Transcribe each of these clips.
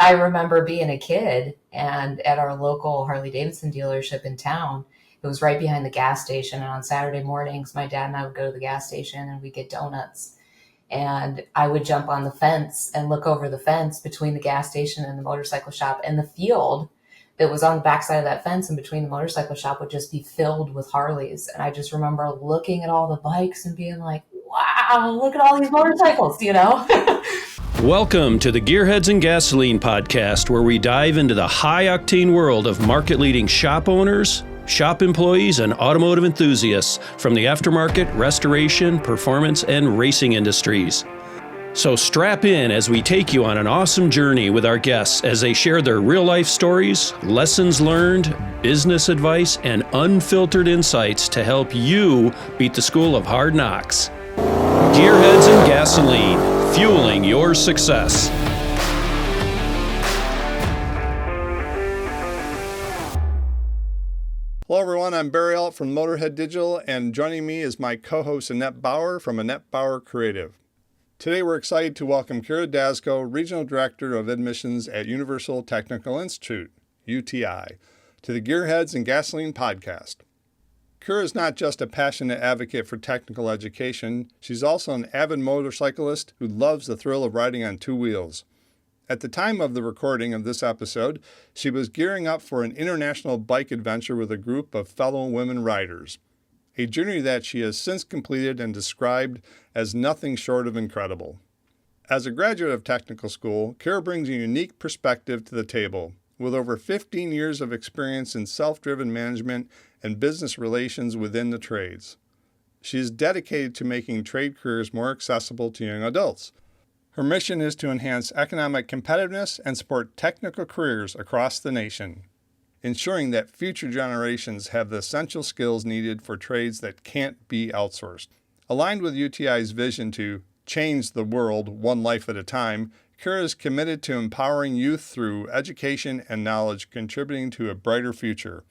I remember being a kid and at our local Harley Davidson dealership in town, it was right behind the gas station. And on Saturday mornings, my dad and I would go to the gas station and we'd get donuts. And I would jump on the fence and look over the fence between the gas station and the motorcycle shop, and the field that was on the backside of that fence and between the motorcycle shop would just be filled with Harleys. And I just remember looking at all the bikes and being like, wow, look at all these motorcycles, Welcome to the Gearheads and Gasoline podcast, where we dive into the high-octane world of market-leading shop owners, shop employees, and automotive enthusiasts from the aftermarket, restoration, performance, and racing industries. So strap in as we take you on an awesome journey with our guests as they share their real-life stories, lessons learned, business advice, and unfiltered insights to help you beat the school of hard knocks. Gearheads and Gasoline, fueling your success. Hello everyone, I'm Barry Alt from Motorhead Digital, and joining me is my co-host Annette Bauer from Annette Bauer Creative. Today we're excited to welcome Kira Daczko, Regional Director of Admissions at Universal Technical Institute, UTI, to the Gearheads and Gasoline podcast. Kira is not just a passionate advocate for technical education, she's also an avid motorcyclist who loves the thrill of riding on two wheels. At the time of the recording of this episode, she was gearing up for an international bike adventure with a group of fellow women riders, a journey that she has since completed and described as nothing short of incredible. As a graduate of technical school, Kira brings a unique perspective to the table, with over 15 years of experience in self-driven management and business relations within the trades. She is dedicated to making trade careers more accessible to young adults. Her mission is to enhance economic competitiveness and support technical careers across the nation, ensuring that future generations have the essential skills needed for trades that can't be outsourced. Aligned with UTI's vision to change the world one life at a time, Kira is committed to empowering youth through education and knowledge, contributing to a brighter future.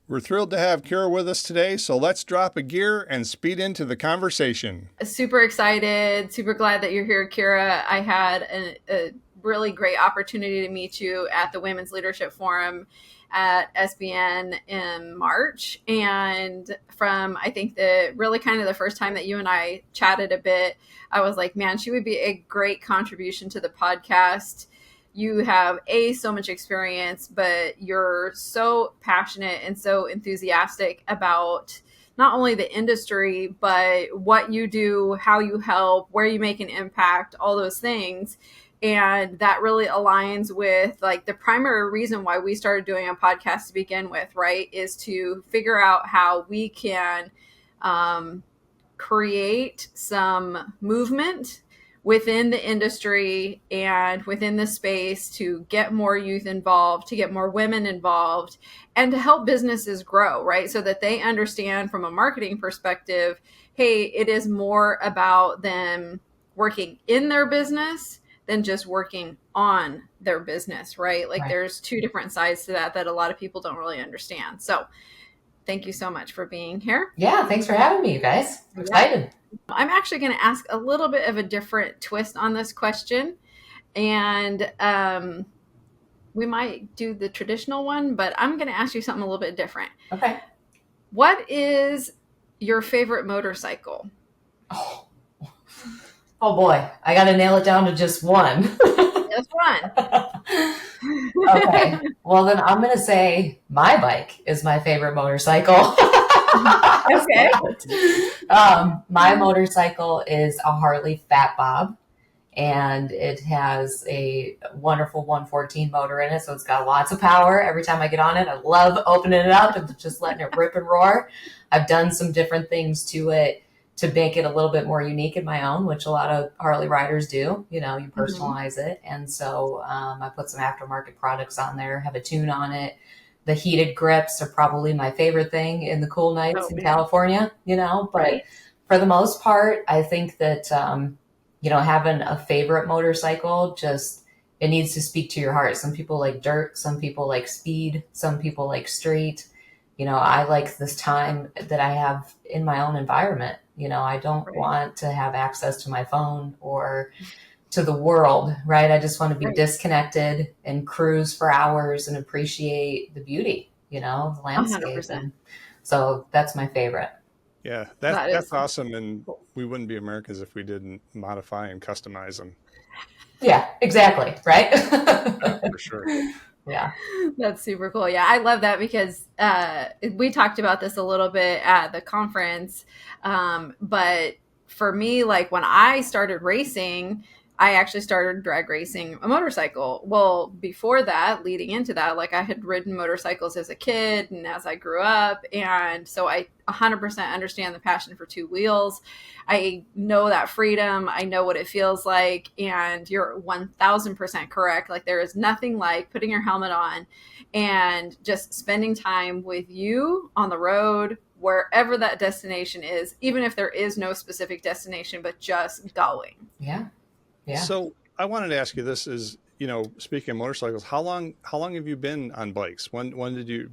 We're thrilled to have Kira with us today, so let's drop a gear and speed into the conversation. Super excited, super glad that you're here, Kira. I had a really great opportunity to meet you at the Women's Leadership Forum at SBN in March. And from, I think, the first time that you and I chatted a bit, I was like, man, she would be a great contribution to the podcast. You have so much experience, but you're so passionate and so enthusiastic about not only the industry, but what you do, how you help, where you make an impact, all those things. And that really aligns with like the primary reason why we started doing a podcast to begin with, right? Is to figure out how we can create some movement within the industry and within the space to get more youth involved, to get more women involved, and to help businesses grow, right? So that they understand from a marketing perspective, hey, it is more about them working in their business than just working on their business, right? Like There's two different sides to that a lot of people don't really understand. So thank you so much for being here. Yeah, thanks for having me, you guys. I'm excited. I'm actually going to ask a little bit of a different twist on this question. And we might do the traditional one, but I'm going to ask you something a little bit different. Okay. What is your favorite motorcycle? Oh boy, I got to nail it down to just one. Just one. Okay. Well, then I'm going to say my bike is my favorite motorcycle. Okay. My motorcycle is a Harley Fat Bob, and it has a wonderful 114 motor in it, so it's got lots of power. Every time I get on it, I love opening it up and just letting it rip and roar. I've done some different things to it to make it a little bit more unique in my own, which a lot of Harley riders do. You personalize it. And so I put some aftermarket products on there, have a tune on it. The heated grips are probably my favorite thing in the cool nights in California, but for the most part, I think that, having a favorite motorcycle, it needs to speak to your heart. Some people like dirt, some people like speed, some people like street. I like this time that I have in my own environment. I don't want to have access to my phone or to the world, right? I just want to be Right. disconnected and cruise for hours and appreciate the beauty, the landscape. 100%. And so that's my favorite. Yeah, That that's is awesome. And cool. we wouldn't be Americans if we didn't modify and customize them. Yeah, exactly. Right. For sure. Yeah. That's super cool. Yeah, I love that because we talked about this a little bit at the conference. But for me, like when I started racing, I actually started drag racing a motorcycle. Well, before that, leading into that, like I had ridden motorcycles as a kid and as I grew up. And so I 100% understand the passion for two wheels. I know that freedom. I know what it feels like. And you're 1000% correct. Like there is nothing like putting your helmet on and just spending time with you on the road, wherever that destination is, even if there is no specific destination, but just going. Yeah. Yeah. So I wanted to ask you this is, speaking of motorcycles, how long have you been on bikes? When did you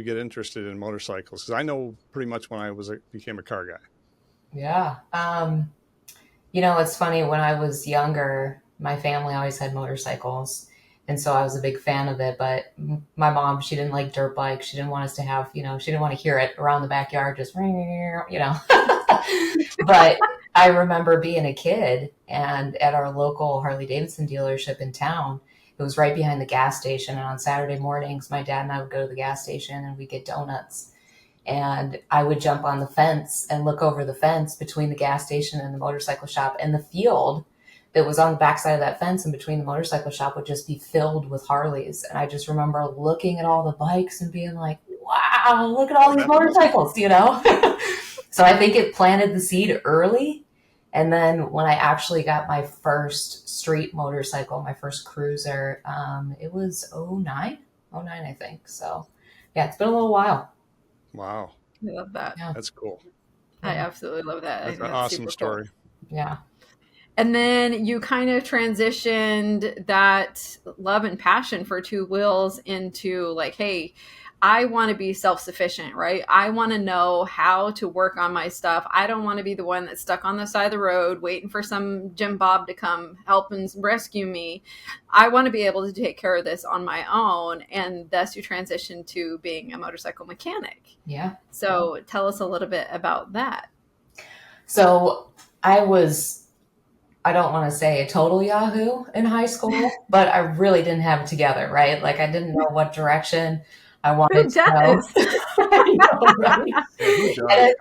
get interested in motorcycles? Because I know pretty much when I became a car guy. Yeah. It's funny, when I was younger, my family always had motorcycles. And so I was a big fan of it. But my mom, she didn't like dirt bikes. She didn't want us to have, she didn't want to hear it around the backyard, just, But I remember being a kid and at our local Harley Davidson dealership in town, it was right behind the gas station. And on Saturday mornings, my dad and I would go to the gas station and we'd get donuts. And I would jump on the fence and look over the fence between the gas station and the motorcycle shop, and the field that was on the backside of that fence and between the motorcycle shop would just be filled with Harleys. And I just remember looking at all the bikes and being like, wow, look at all these motorcycles, So I think it planted the seed early. And then when I actually got my first street motorcycle, my first cruiser, it was 09, I think. So yeah, it's been a little while. Wow. I love that. Yeah. That's cool. I absolutely love that. That's an awesome story. Cool. Yeah. And then you kind of transitioned that love and passion for two wheels into like, hey, I want to be self-sufficient, right? I want to know how to work on my stuff. I don't want to be the one that's stuck on the side of the road waiting for some Jim Bob to come help and rescue me. I want to be able to take care of this on my own. And thus you transition to being a motorcycle mechanic. Yeah. So tell us a little bit about that. So I don't want to say a total Yahoo in high school, but I really didn't have it together, right? Like I didn't know what direction I wanted to go. I know, right?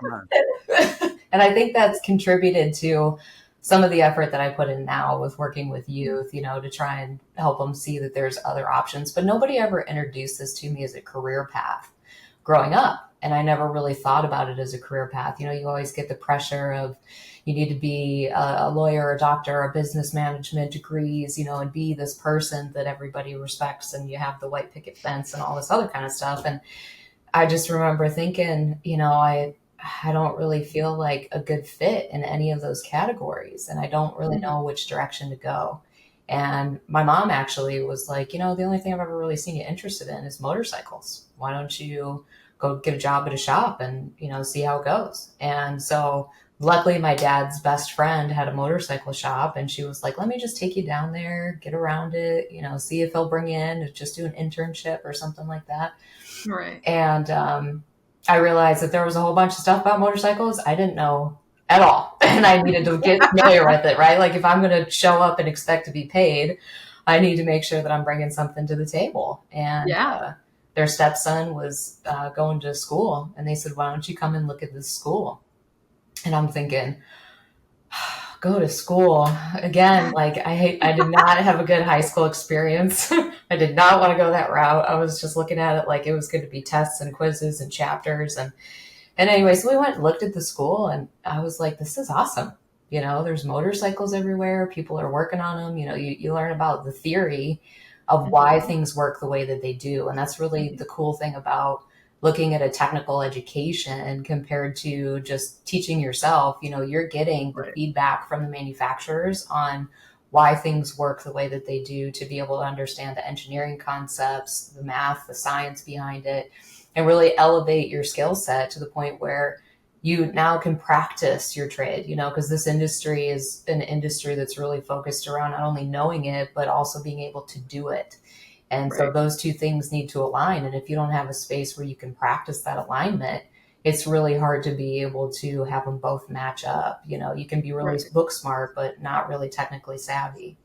And I think that's contributed to some of the effort that I put in now with working with youth, to try and help them see that there's other options. But nobody ever introduced this to me as a career path growing up. And I never really thought about it as a career path. You always get the pressure of you need to be a lawyer, a doctor, a business management degrees, and be this person that everybody respects, and you have the white picket fence and all this other kind of stuff. And I just remember thinking, I don't really feel like a good fit in any of those categories, and I don't really know which direction to go. And my mom actually was like, the only thing I've ever really seen you interested in is motorcycles. Why don't you go get a job at a shop and, see how it goes? And so luckily my dad's best friend had a motorcycle shop, and she was like, let me just take you down there, get around it, see if he'll bring you in, just do an internship or something like that. Right. And I realized that there was a whole bunch of stuff about motorcycles I didn't know at all. And I needed to get familiar with it, right? Like if I'm going to show up and expect to be paid, I need to make sure that I'm bringing something to the table. And their stepson was going to school, and they said, why don't you come and look at this school? And I'm thinking, go to school again. Like I did not have a good high school experience. I did not want to go that route. I was just looking at it like it was going to be tests and quizzes and chapters. And anyway, so we went and looked at the school, and I was like, this is awesome. There's motorcycles everywhere. People are working on them. You learn about the theory of why things work the way that they do. And that's really the cool thing about looking at a technical education compared to just teaching yourself. You're getting the feedback from the manufacturers on why things work the way that they do, to be able to understand the engineering concepts, the math, the science behind it, and really elevate your skill set to the point where you now can practice your trade, because this industry is an industry that's really focused around not only knowing it, but also being able to do it. And so Right. those two things need to align. And if you don't have a space where you can practice that alignment, it's really hard to be able to have them both match up. You can be really Right. book smart, but not really technically savvy,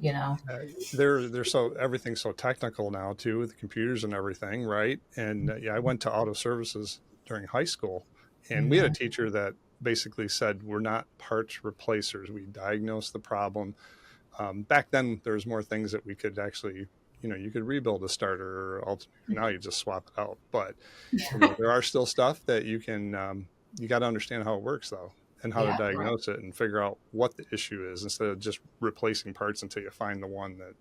They're so everything's so technical now too, with computers and everything, right? And I went to auto services during high school, and we had a teacher that basically said we're not parts replacers. We diagnose the problem. Back then, there was more things that we could actually, you could rebuild a starter, or now you just swap it out. But there are still stuff that you can. You got to understand how it works, though, and how to Yeah. diagnose it and figure out what the issue is instead of just replacing parts until you find the one that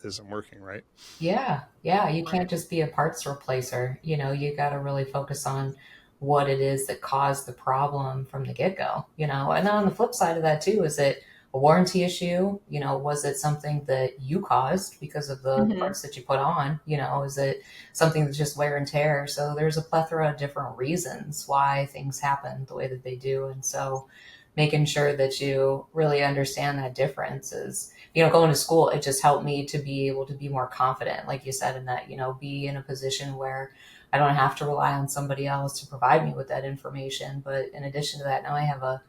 isn't working, right? Yeah. Yeah. You can't just be a parts replacer. You got to really focus on what it is that caused the problem from the get go, and then on the flip side of that too, is it a warranty issue? Was it something that you caused because of the Mhm. parts that you put on? Is it something that's just wear and tear? So there's a plethora of different reasons why things happen the way that they do. And so making sure that you really understand that difference is, going to school, it just helped me to be able to be more confident, like you said, in that, be in a position where I don't have to rely on somebody else to provide me with that information. But in addition to that, now I have a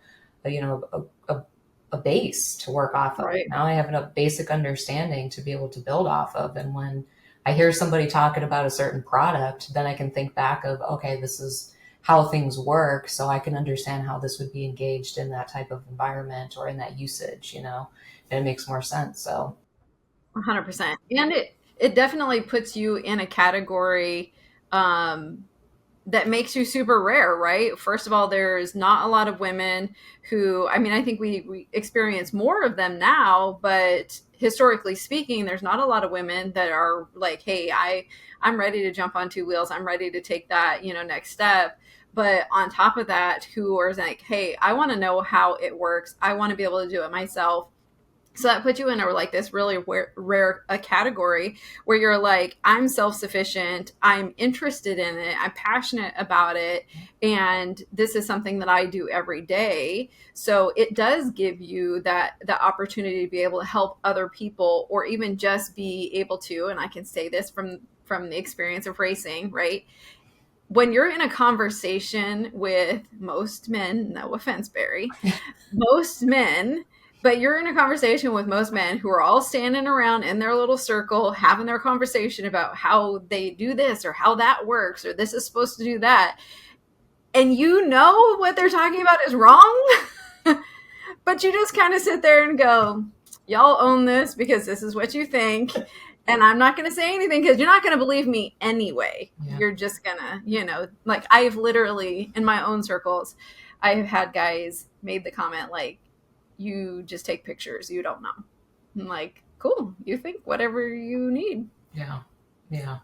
base to work off of. Right. Now I have a basic understanding to be able to build off of. And when I hear somebody talking about a certain product, then I can think back of, okay, this is how things work. So I can understand how this would be engaged in that type of environment or in that usage, and it makes more sense. So 100%. And it definitely puts you in a category that makes you super rare, right? First of all, there's not a lot of women who, I think we experience more of them now, but historically speaking, there's not a lot of women that are like, hey, I'm ready to jump on two wheels. I'm ready to take that, next step. But on top of that, who are like, hey, I want to know how it works. I want to be able to do it myself. So that puts you in this really rare category where you're like, I'm self-sufficient, I'm interested in it, I'm passionate about it, and this is something that I do every day. So it does give you that opportunity to be able to help other people, or even just be able to, and I can say this from the experience of racing, right? When you're in a conversation with most men, no offense, Barry, most men, but you're in a conversation with most men who are all standing around in their little circle having their conversation about how they do this or how that works or this is supposed to do that. And what they're talking about is wrong, but you just kind of sit there and go, y'all own this because this is what you think. And I'm not going to say anything because you're not going to believe me anyway. Yeah. You're just going to, I've literally, in my own circles, I've had guys made the comment like, you just take pictures, you don't know. I'm like, cool, you think whatever you need. Yeah. Yeah.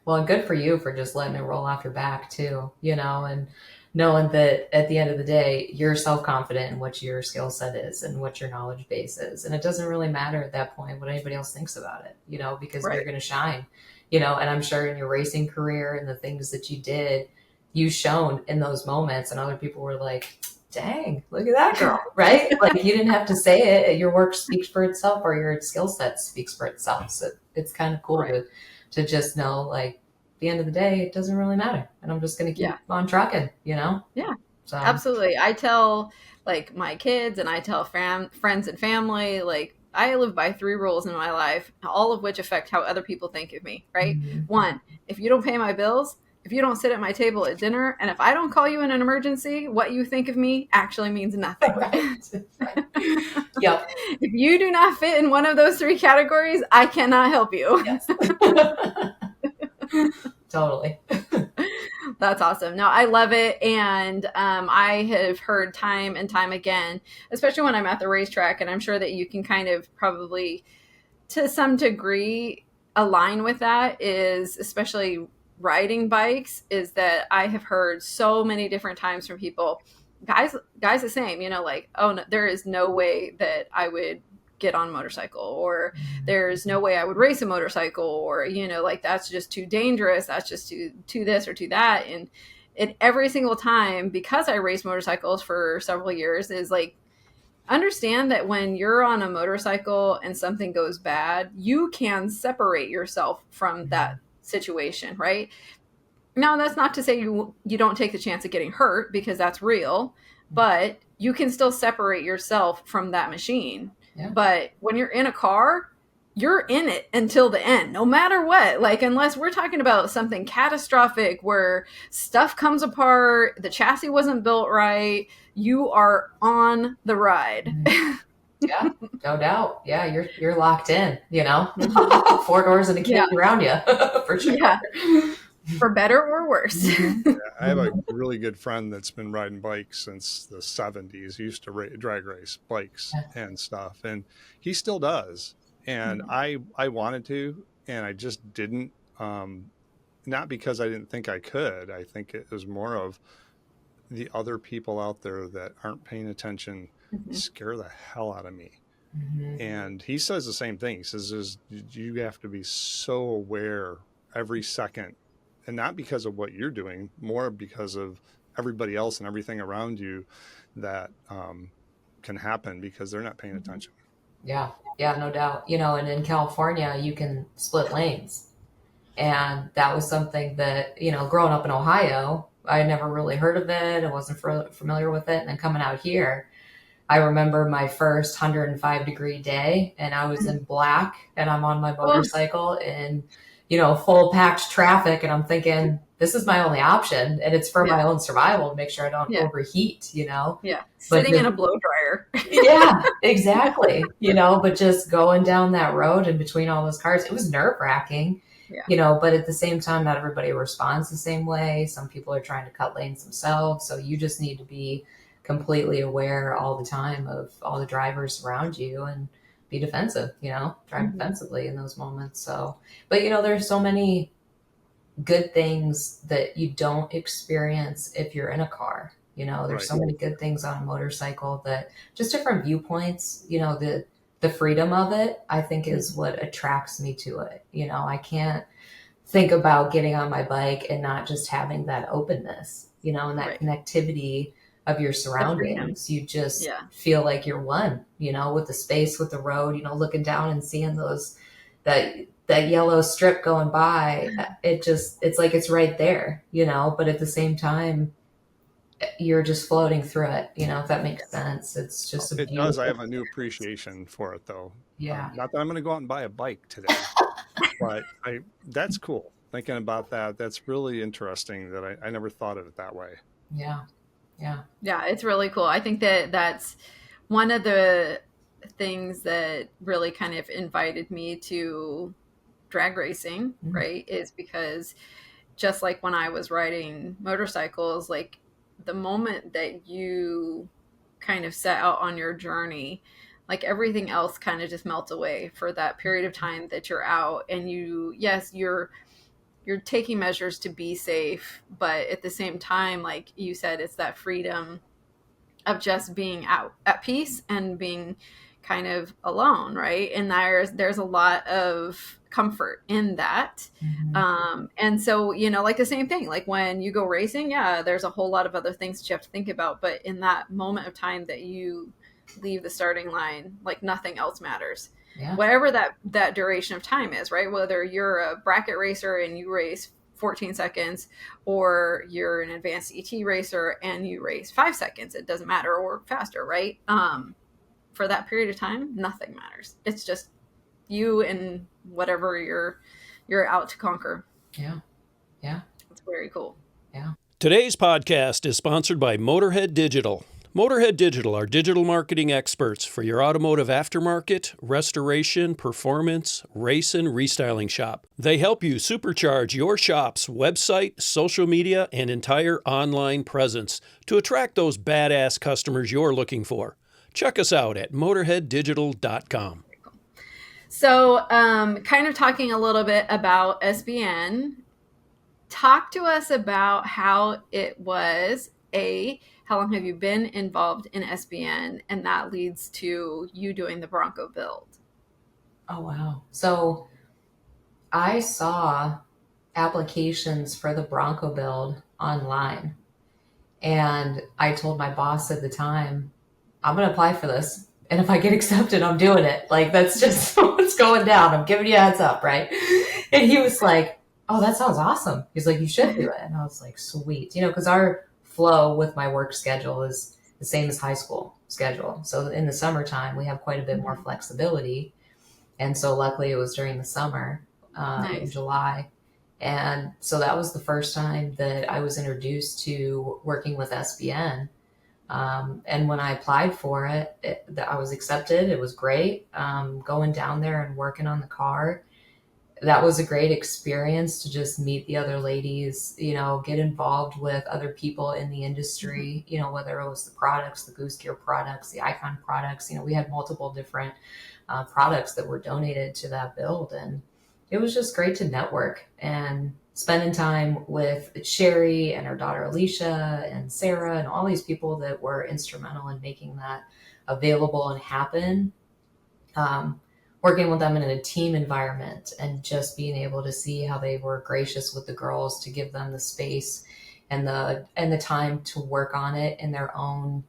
Well, and good for you for just letting it roll off your back too, and knowing that at the end of the day, you're self-confident in what your skill set is and what your knowledge base is. And it doesn't really matter at that point what anybody else thinks about it, because Right. you're going to shine, and I'm sure in your racing career and the things that you did, you shone in those moments and other people were like, dang, look at that girl, right? Like you didn't have to say it. Your work speaks for itself or your skill set speaks for itself. So it's kind of cool Right. to just know, like, at the end of the day, it doesn't really matter. And I'm just going to keep on trucking, Yeah, So absolutely. I tell my kids and I tell friends and family, I live by 3 rules in my life, all of which affect how other people think of me, right? Mhm. 1, if you don't pay my bills, if you don't sit at my table at dinner, and if I don't call you in an emergency, what you think of me actually means nothing. Right. Yep. If you do not fit in one of those 3 categories, I cannot help you. Yes. Totally. That's awesome. No, I love it. And I have heard time and time again, especially when I'm at the racetrack, and I'm sure that you can kind of probably to some degree align with that, is especially riding bikes, is that I have heard so many different times from people, guys the same, oh, no, there is no way that I would get on a motorcycle, or there's no way I would race a motorcycle, or that's just too dangerous, that's just too this or too that. And every single time, because I raced motorcycles for several years, is like, understand that when you're on a motorcycle and something goes bad, you can separate yourself from that situation, right? Now, that's not to say you don't take the chance of getting hurt, because that's real, but you can still separate yourself from that machine. Yeah. But when you're in a car, you're in it until the end, no matter what. Like, unless we're talking about something catastrophic where stuff comes apart, the chassis wasn't built right, you are on the ride. Yeah, no doubt. Yeah, you're locked in, you know, 4 doors and a kid around you for sure. Yeah. For better or worse. Yeah, I have a really good friend that's been riding bikes since the 70s. He used to drag race bikes and stuff, and he still does. And I wanted to, and I just didn't, not because I didn't think I could. I think it was more of the other people out there that aren't paying attention scare the hell out of me. And he says the same thing. He says, you have to be so aware every second, and not because of what you're doing, more because of everybody else and everything around you that can happen because they're not paying attention. Yeah, no doubt. You know, and in California, you can split lanes. And that was something that, you know, growing up in Ohio, I had never really heard of it. I wasn't familiar with it. And then coming out here, I remember my first 105-degree day, and I was in black, and I'm on my motorcycle in, you know, full packed traffic. And I'm thinking, this is my only option. And it's for my own survival to make sure I don't overheat, you know? Yeah. But Sitting in a blow dryer. Yeah, exactly. You know, but just going down that road and between all those cars, it was nerve-wracking. You know, but at the same time, not everybody responds the same way. Some people are trying to cut lanes themselves. So you just need to be completely aware all the time of all the drivers around you and be defensive, you know, drive defensively in those moments. So, but you know, there's so many good things that you don't experience if you're in a car. You know, there's so many good things on a motorcycle that just different viewpoints, you know, the freedom of it, I think, is what attracts me to it. You know, I can't think about getting on my bike and not just having that openness, you know, and that connectivity of your surroundings. You just feel like you're one, you know, with the space, with the road, you know, looking down and seeing that yellow strip going by. It's like it's right there, you know, but at the same time, you're just floating through it, you know, if that makes sense. It's just it does. I have a new appreciation for it, though. Yeah. Not that I'm going to go out and buy a bike today, but that's cool. Thinking about that, that's really interesting that I never thought of it that way. Yeah. It's really cool. I think that's one of the things that really kind of invited me to drag racing, right? Is because just like when I was riding motorcycles, like the moment that you kind of set out on your journey, like everything else kind of just melts away for that period of time that you're out. And you're taking measures to be safe, but at the same time, like you said, it's that freedom of just being out at peace and being kind of alone, right? And there's a lot of comfort in that. And so, you know, like the same thing, like when you go racing, there's a whole lot of other things that you have to think about, but in that moment of time that you leave the starting line, like nothing else matters. Whatever that duration of time is, right? Whether you're a bracket racer and you race 14 seconds, or you're an advanced ET racer and you race 5 seconds, it doesn't matter, or faster, right? For that period of time, nothing matters. It's just you and whatever you're out to conquer. Yeah. It's very cool. Yeah. Today's podcast is sponsored by Motorhead Digital. Motorhead Digital are digital marketing experts for your automotive aftermarket, restoration, performance, race, and restyling shop. They help you supercharge your shop's website, social media, and entire online presence to attract those badass customers you're looking for. Check us out at motorheaddigital.com. So, kind of talking a little bit about SBN, talk to us about how it was, how long have you been involved in SBN, and that leads to you doing the Bronco build. Oh, wow. So I saw applications for the Bronco build online. And I told my boss at the time, I'm going to apply for this. And if I get accepted, I'm doing it. Like, that's just what's going down. I'm giving you a heads up, right? And he was like, oh, that sounds awesome. He's like, you should do it. And I was like, sweet. Because our flow with my work schedule is the same as high school schedule. So in the summertime, we have quite a bit more flexibility. And so luckily it was during the summer, in July. And so that was the first time that I was introduced to working with SBN. And when I applied for it, I was accepted. It was great. Going down there and working on the car, that was a great experience to just meet the other ladies, get involved with other people in the industry, whether it was the products, the Goose Gear products, the Icon products. We had multiple different products that were donated to that build. And it was just great to network and spending time with Sherry and her daughter Alicia and Sarah and all these people that were instrumental in making that available and happen. Working with them in a team environment and just being able to see how they were gracious with the girls to give them the space and the time to work on it in their own,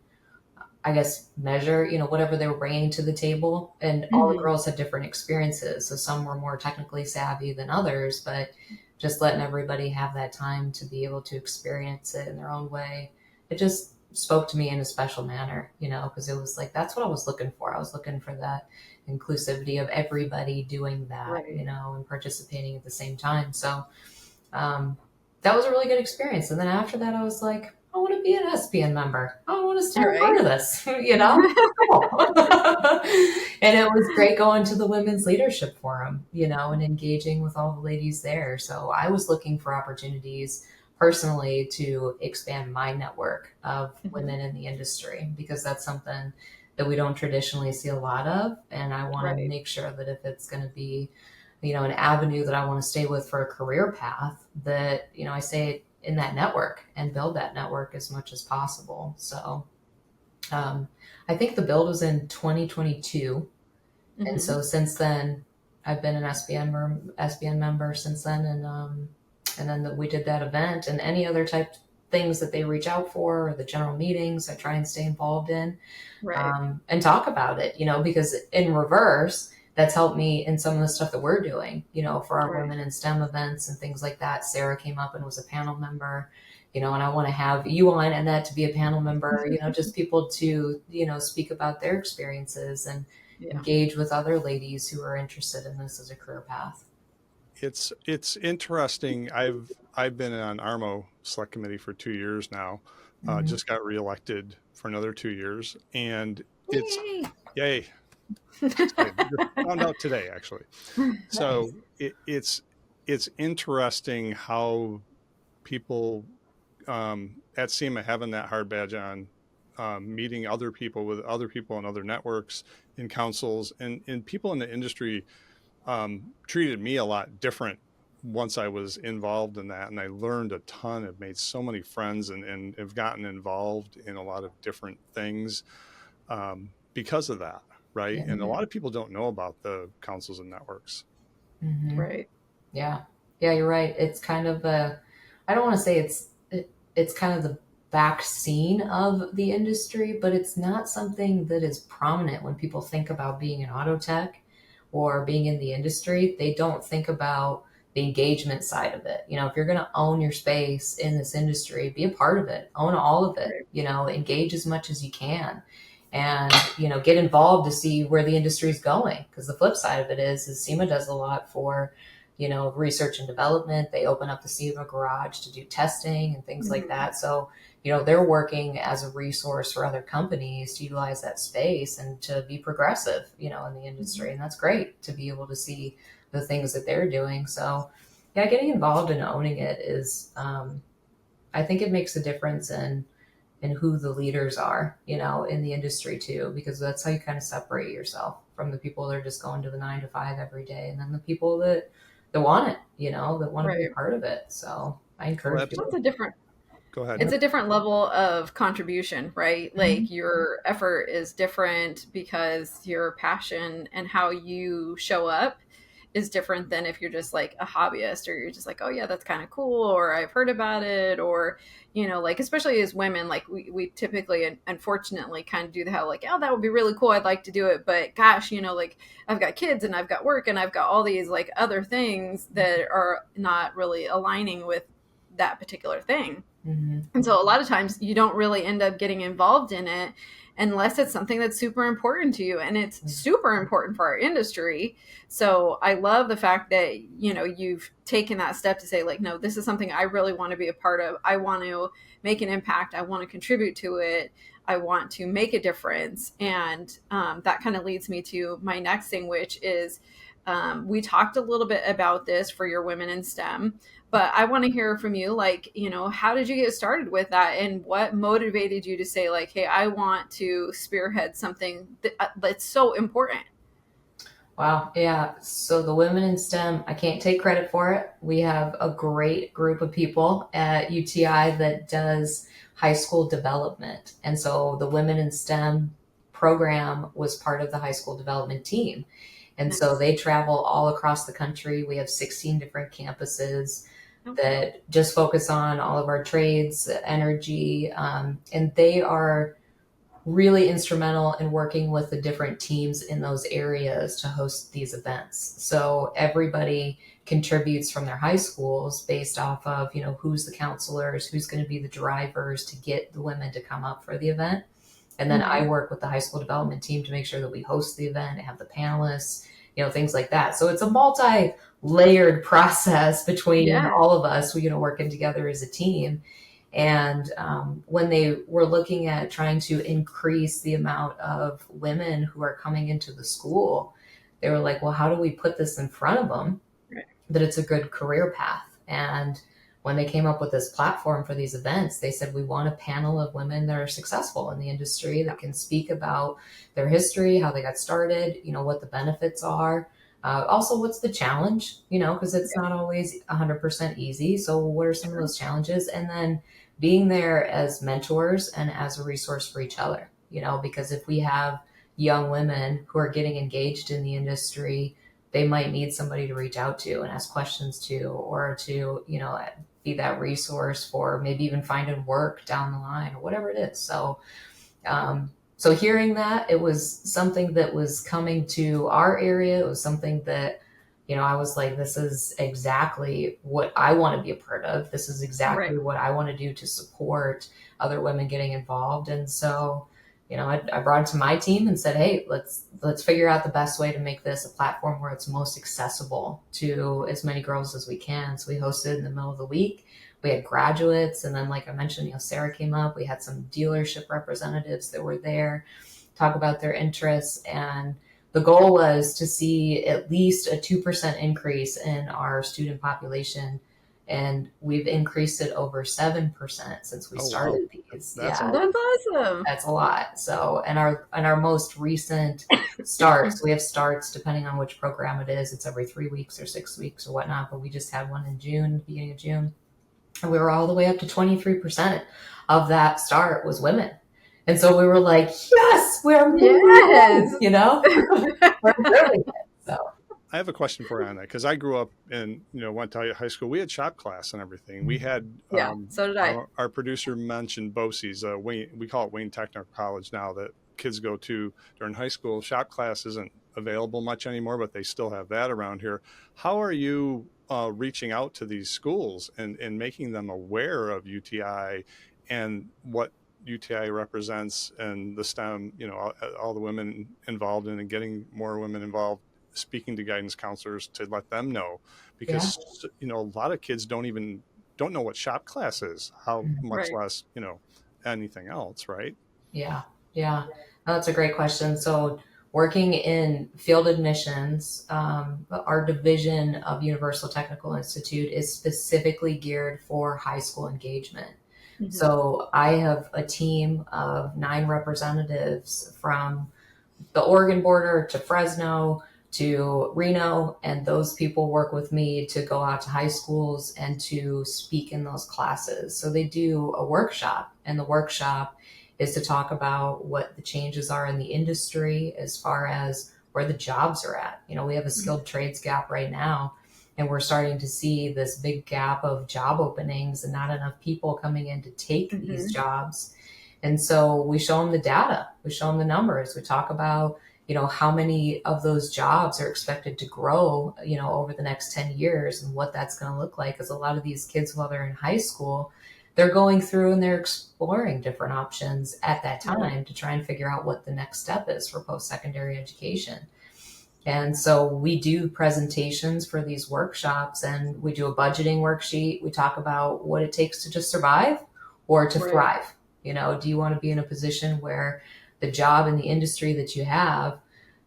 I guess, measure, whatever they were bringing to the table. And all the girls had different experiences. So some were more technically savvy than others, but just letting everybody have that time to be able to experience it in their own way. It just spoke to me in a special manner, because it was like, that's what I was looking for. I was looking for that inclusivity of everybody doing that, Right. And participating at the same time. So that was a really good experience. And then after that, I was like, I want to be an SPN member. I want to stay a part of this, Cool. And it was great going to the Women's Leadership Forum, and engaging with all the ladies there. So I was looking for opportunities personally to expand my network of women in the industry, because that's something that we don't traditionally see a lot of. And I want to make sure that if it's going to be, an avenue that I want to stay with for a career path, that, I stay in that network and build that network as much as possible. So I think the build was in 2022. And so since then, I've been an SBN member since then. And then we did that event and any other type things that they reach out for, or the general meetings I try and stay involved in, and talk about it, because in reverse, that's helped me in some of the stuff that we're doing, for our women in STEM events and things like that. Sarah came up and was a panel member, and I want to have you on and that to be a panel member, just people to, speak about their experiences and engage with other ladies who are interested in this as a career path. It's interesting. I've been on ARMO select committee for 2 years now. Just got reelected for another 2 years, and it's yay. Found out today, actually. So it's interesting how people at SEMA having that hard badge on, meeting other people with other people in other networks in councils and people in the industry treated me a lot different once I was involved in that. And I learned a ton. I've made so many friends and have gotten involved in a lot of different things because of that. Right. And a lot of people don't know about the councils and networks. Right. Yeah. Yeah, you're right. It's kind of I don't want to say it's kind of the back scene of the industry, but it's not something that is prominent when people think about being an auto tech or being in the industry. They don't think about the engagement side of it. If you're going to own your space in this industry, be a part of it, own all of it, engage as much as you can. And, get involved to see where the industry is going. Because the flip side of it is SEMA does a lot for, research and development. They open up the SEMA garage to do testing and things like that. So, they're working as a resource for other companies to utilize that space and to be progressive, in the industry. And that's great to be able to see the things that they're doing. So, yeah, getting involved and owning it is, I think it makes a difference in who the leaders are, in the industry too, because that's how you kind of separate yourself from the people that are just going to the 9 to 5 every day. And then the people that want it, that want to be a part of it. So I encourage people. It's a different, Go ahead. It's a different level of contribution, right? Like your effort is different because your passion and how you show up is different than if you're just like a hobbyist, or you're just like, oh yeah, that's kind of cool, or I've heard about it, or, like, especially as women, like we typically, unfortunately, kind of do the how like, oh, that would be really cool, I'd like to do it, but gosh, like I've got kids and I've got work and I've got all these like other things that are not really aligning with that particular thing. Mm-hmm. And so a lot of times you don't really end up getting involved in it unless it's something that's super important to you. And it's super important for our industry. So I love the fact that, you've taken that step to say like, no, this is something I really want to be a part of. I want to make an impact. I want to contribute to it. I want to make a difference. And that kind of leads me to my next thing, which is we talked a little bit about this for your Women in STEM, but I want to hear from you, like, how did you get started with that, and what motivated you to say like, hey, I want to spearhead something that's so important? Wow. Yeah. So the Women in STEM, I can't take credit for it. We have a great group of people at UTI that does high school development. And so the Women in STEM program was part of the high school development team. And so they travel all across the country. We have 16 different campuses that just focus on all of our trades, energy, and they are really instrumental in working with the different teams in those areas to host these events. So everybody contributes from their high schools based off of, who's the counselors, who's going to be the drivers to get the women to come up for the event. And then I work with the high school development team to make sure that we host the event, have the panelists, things like that. So it's a multi-layered process between all of us, working together as a team. And when they were looking at trying to increase the amount of women who are coming into the school, they were like, well, how do we put this in front of them that it's a good career path? And when they came up with this platform for these events, they said, we want a panel of women that are successful in the industry that can speak about their history, how they got started, what the benefits are. Also, what's the challenge, because it's not always 100% easy. So what are some of those challenges? And then being there as mentors and as a resource for each other, because if we have young women who are getting engaged in the industry, they might need somebody to reach out to and ask questions to, or to, be that resource for maybe even finding work down the line or whatever it is. So, so hearing that, it was something that was coming to our area. It was something that, I was like, this is exactly what I want to be a part of. This is exactly what I want to do to support other women getting involved. And so, I brought it to my team and said, hey, let's figure out the best way to make this a platform where it's most accessible to as many girls as we can. So we hosted in the middle of the week. We had graduates. And then, like I mentioned, Sarah came up. We had some dealership representatives that were there, talk about their interests. And the goal was to see at least a 2% increase in our student population. And we've increased it over 7% since we started these. That's awesome. That's a lot. So, and our most recent starts, we have starts depending on which program it is. It's every 3 weeks or 6 weeks or whatnot. But we just had one in June, beginning of June, and we were all the way up to 23% of that start was women. And so we were like, yes, we're moving, we're doing it. So. I have a question for you on that, because I grew up in, went to high school. We had shop class and everything. We had, so did I. Our producer mentioned BOCES, we call it Wayne Technical College now, that kids go to during high school. Shop class isn't available much anymore, but they still have that around here. How are you reaching out to these schools and making them aware of UTI and what UTI represents and the STEM, all the women involved in, and getting more women involved, speaking to guidance counselors to let them know, because a lot of kids don't know what shop class is, how much less anything else, right? Yeah no, that's a great question. So working in field admissions, our division of Universal Technical Institute is specifically geared for high school engagement. So I have a team of 9 representatives from the Oregon border to Fresno to Reno, and those people work with me to go out to high schools and to speak in those classes. So they do a workshop, and the workshop is to talk about what the changes are in the industry as far as where the jobs are at. We have a skilled trades gap right now, and we're starting to see this big gap of job openings and not enough people coming in to take these jobs. And so we show them the data, we show them the numbers, we talk about, how many of those jobs are expected to grow, over the next 10 years and what that's going to look like. Because a lot of these kids, while they're in high school, they're going through and they're exploring different options at that time to try and figure out what the next step is for post-secondary education. And so we do presentations for these workshops, and we do a budgeting worksheet. We talk about what it takes to just survive or to thrive. Do you want to be in a position where the job in the industry that you have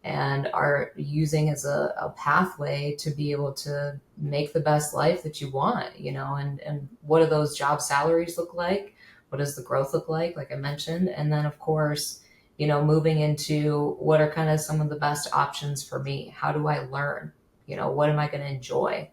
and are using as a pathway to be able to make the best life that you want, and what do those job salaries look like? What does the growth look like I mentioned? And then, of course, moving into what are kind of some of the best options for me? How do I learn? What am I going to enjoy?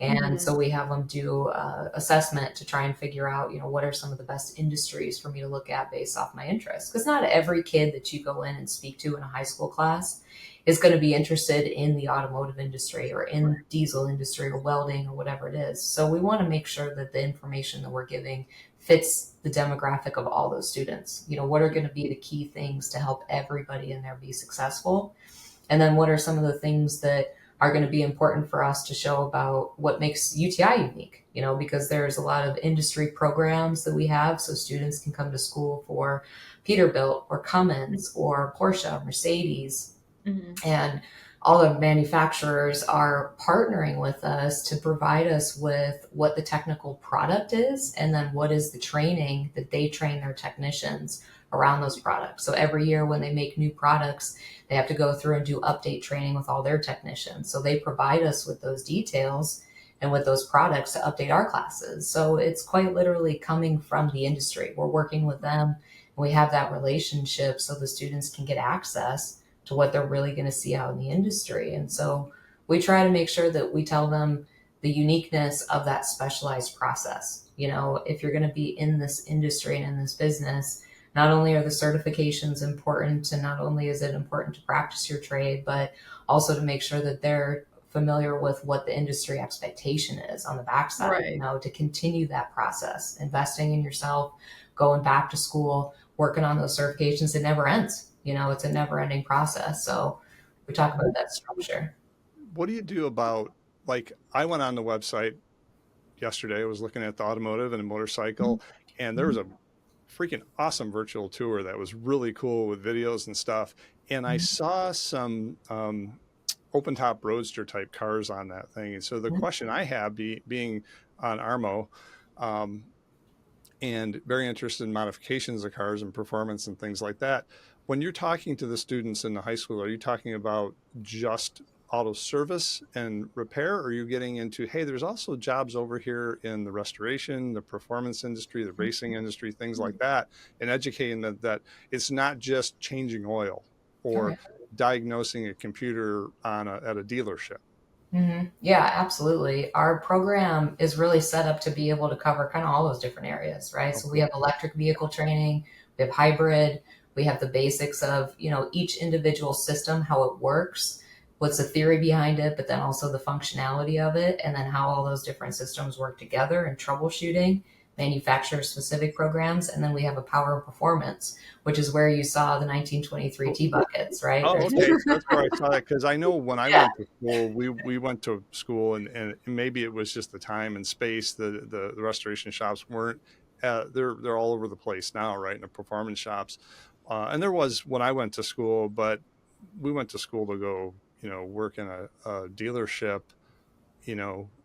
And so we have them do assessment to try and figure out, what are some of the best industries for me to look at based off my interests? Because not every kid that you go in and speak to in a high school class is going to be interested in the automotive industry or in diesel industry or welding or whatever it is. So we want to make sure that the information that we're giving fits the demographic of all those students. What are going to be the key things to help everybody in there be successful? And then what are some of the things that are going to be important for us to show about what makes UTI unique, because there's a lot of industry programs that we have. So students can come to school for Peterbilt or Cummins or Porsche or Mercedes. And all the manufacturers are partnering with us to provide us with what the technical product is, and then what is the training that they train their technicians around those products. So every year when they make new products, they have to go through and do update training with all their technicians. So they provide us with those details and with those products to update our classes. So it's quite literally coming from the industry. We're working with them, and we have that relationship so the students can get access to what they're really going to see out in the industry. And so we try to make sure that we tell them the uniqueness of that specialized process. If you're going to be in this industry and in this business, not only are the certifications important, and not only is it important to practice your trade, but also to make sure that they're familiar with what the industry expectation is on the backside, to continue that process, investing in yourself, going back to school, working on those certifications. It never ends. It's a never ending process. So we talk about that structure. What do you do about, I went on the website yesterday, I was looking at the automotive and a motorcycle, and there was a freaking awesome virtual tour that was really cool with videos and stuff. And I saw some open top roadster type cars on that thing. And so the question I have, being on ARMO, and very interested in modifications of cars and performance and things like that. When you're talking to the students in the high school, are you talking about just auto service and repair? Or are you getting into, hey, there's also jobs over here in the restoration, the performance industry, the racing industry, things like that, and educating them that it's not just changing oil or diagnosing a computer at a dealership? Yeah, absolutely. Our program is really set up to be able to cover kind of all those different areas, right? So we have electric vehicle training, we have hybrid, we have the basics of, each individual system, how it works, what's the theory behind it, but then also the functionality of it, and then how all those different systems work together and troubleshooting, manufacturer specific programs. And then we have a power and performance, which is where you saw the 1923 T-buckets, right? Oh, okay. That's where I saw that. Because I know when I went to school, we went to school, and maybe it was just the time and space. The restoration shops weren't, they're all over the place now, right? In the performance shops. And there was when I went to school, but we went to school to go, work in a dealership,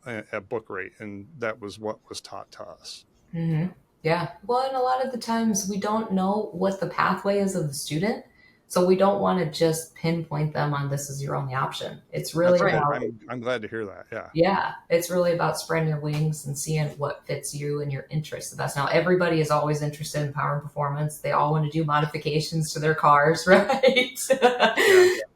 at book rate. And that was what was taught to us. Yeah. Well, and a lot of the times we don't know what the pathway is of the student. So we don't want to just pinpoint them on this is your only option. It's really about, I'm glad to hear that. Yeah. Yeah. It's really about spreading your wings and seeing what fits you and your interests the best. Now, everybody is always interested in power and performance. They all want to do modifications to their cars, right?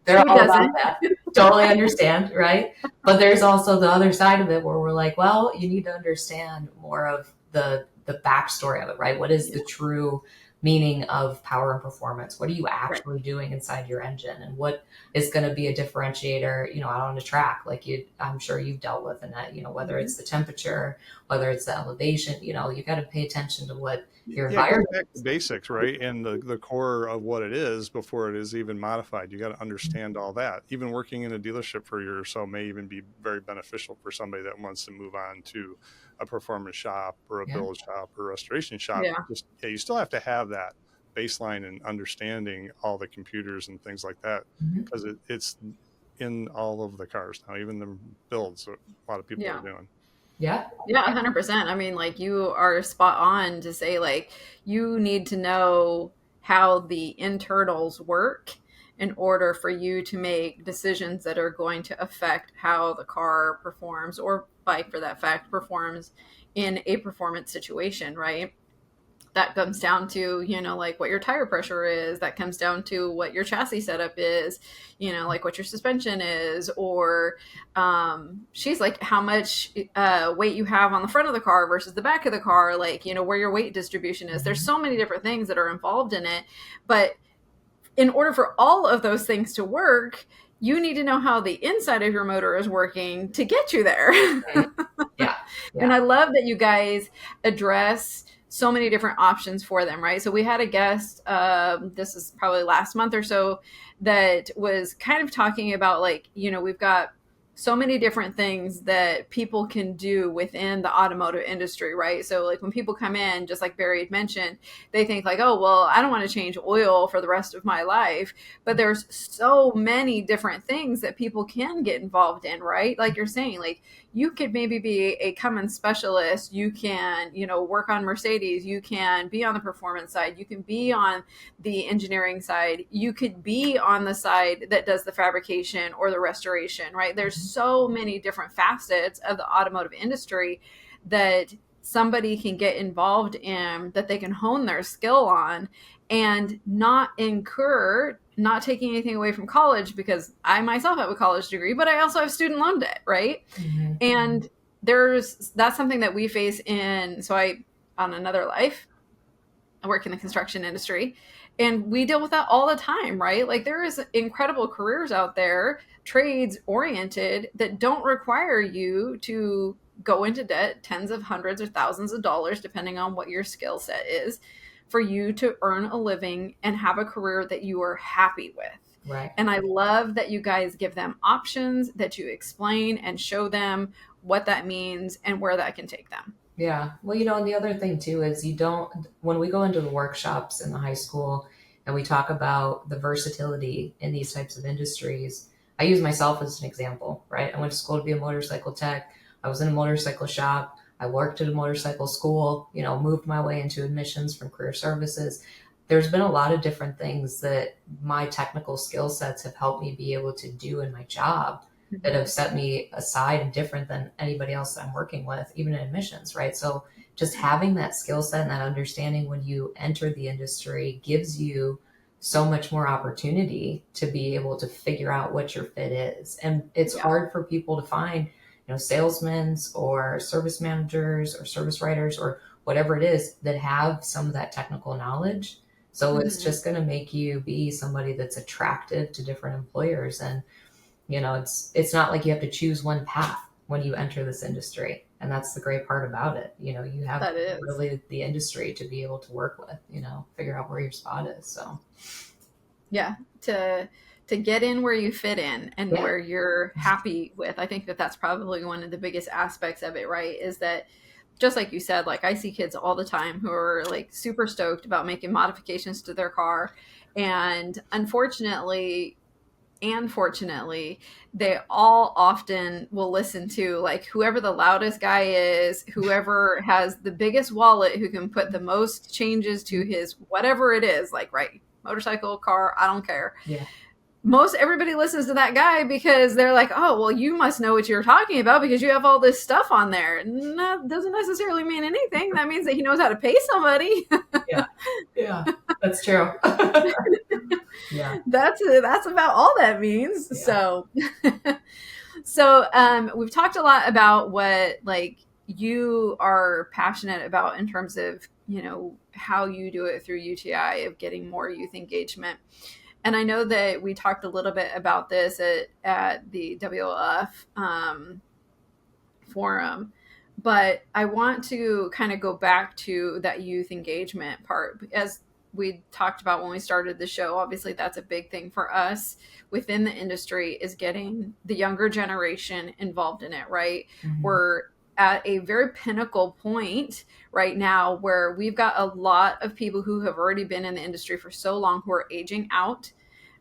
They're all about that. Totally understand, right? But there's also the other side of it where we're like, well, you need to understand more of the backstory of it, right? What is the true meaning of power and performance. What are you actually doing inside your engine, and what is going to be a differentiator, out on the track? Like I'm sure you've dealt with in that, whether it's the temperature, whether it's the elevation, you got to pay attention to what your environment it goes back to basics, right? And the core of what it is before it is even modified. You got to understand all that. Even working in a dealership for a year or so may even be very beneficial for somebody that wants to move on to a performance shop or a build shop or restoration shop. You still have to have that baseline and understanding all the computers and things like that, because it's in all of the cars now, even the builds a lot of people are doing. Yeah, 100%. I mean, like, you are spot on to say, like, you need to know how the internals work in order for you to make decisions that are going to affect how the car performs, or bike for that fact performs in a performance situation, right? That comes down to, like what your tire pressure is. That comes down to what your chassis setup is, like what your suspension is, or she's like how much weight you have on the front of the car versus the back of the car, like, where your weight distribution is. There's so many different things that are involved in it. But in order for all of those things to work, you need to know how the inside of your motor is working to get you there. Yeah. And I love that you guys address so many different options for them, right? So we had a guest, this is probably last month or so, that was kind of talking about, like, we've got so many different things that people can do within the automotive industry, right? So like when people come in, just like Barry had mentioned, they think like, oh, well, I don't want to change oil for the rest of my life. But there's so many different things that people can get involved in, right? Like you're saying, like, you could maybe be a Cummins specialist. You can, work on Mercedes. You can be on the performance side. You can be on the engineering side. You could be on the side that does the fabrication or the restoration, right? There's so many different facets of the automotive industry that somebody can get involved in, that they can hone their skill on and not taking anything away from college, because I myself have a college degree, but I also have student loan debt, right? Mm-hmm. And that's something that we face on another life, I work in the construction industry, and we deal with that all the time, right? Like, there is incredible careers out there, trades oriented, that don't require you to go into debt tens of hundreds or thousands of dollars, depending on what your skill set is, for you to earn a living and have a career that you are happy with. Right. And I love that you guys give them options, that you explain and show them what that means and where that can take them. Yeah. Well, and the other thing too is when we go into the workshops in the high school and we talk about the versatility in these types of industries, I use myself as an example, right? I went to school to be a motorcycle tech. I was in a motorcycle shop. I worked at a motorcycle school, moved my way into admissions from career services. There's been a lot of different things that my technical skill sets have helped me be able to do in my job that have set me aside and different than anybody else that I'm working with, even in admissions, right? So just having that skill set and that understanding when you enter the industry gives you so much more opportunity to be able to figure out what your fit is. And it's hard for people to find, salesmen or service managers or service writers or whatever it is that have some of that technical knowledge. So it's just going to make you be somebody that's attractive to different employers. And, it's not like you have to choose one path when you enter this industry. And that's the great part about it. You have really the industry to be able to work with, figure out where your spot is. So, yeah, to get in where you fit in and where you're happy with. I think that's probably one of the biggest aspects of it, right? Is that, just like you said, like, I see kids all the time who are like super stoked about making modifications to their car. And unfortunately, they all often will listen to like whoever the loudest guy is, whoever has the biggest wallet, who can put the most changes to his whatever it is, like, right, motorcycle, car, I don't care. Yeah. Everybody listens to that guy because they're like, oh, well, you must know what you're talking about because you have all this stuff on there. And that doesn't necessarily mean anything. That means that he knows how to pay somebody. Yeah, that's true. Yeah, that's about all that means. Yeah. So we've talked a lot about what, like, you are passionate about in terms of, how you do it through UTI of getting more youth engagement. And I know that we talked a little bit about this at the WLF forum, but I want to kind of go back to that youth engagement part. As we talked about when we started the show, obviously that's a big thing for us within the industry, is getting the younger generation involved in it, right? Mm-hmm. We're at a very pinnacle point right now where we've got a lot of people who have already been in the industry for so long who are aging out,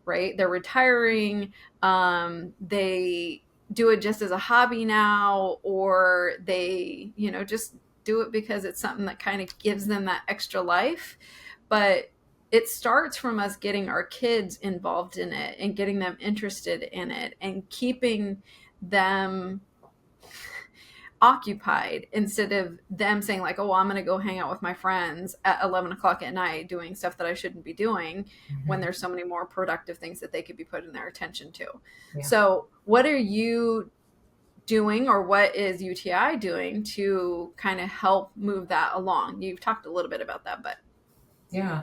right? They're retiring. They do it just as a hobby now, or they, just do it because it's something that kind of gives them that extra life. But it starts from us getting our kids involved in it and getting them interested in it and keeping them occupied, instead of them saying like, oh, I'm going to go hang out with my friends at 11 o'clock at night doing stuff that I shouldn't be doing, when there's so many more productive things that they could be putting their attention to. Yeah. So what are you doing, or what is UTI doing to kind of help move that along? You've talked a little bit about that, but. Yeah.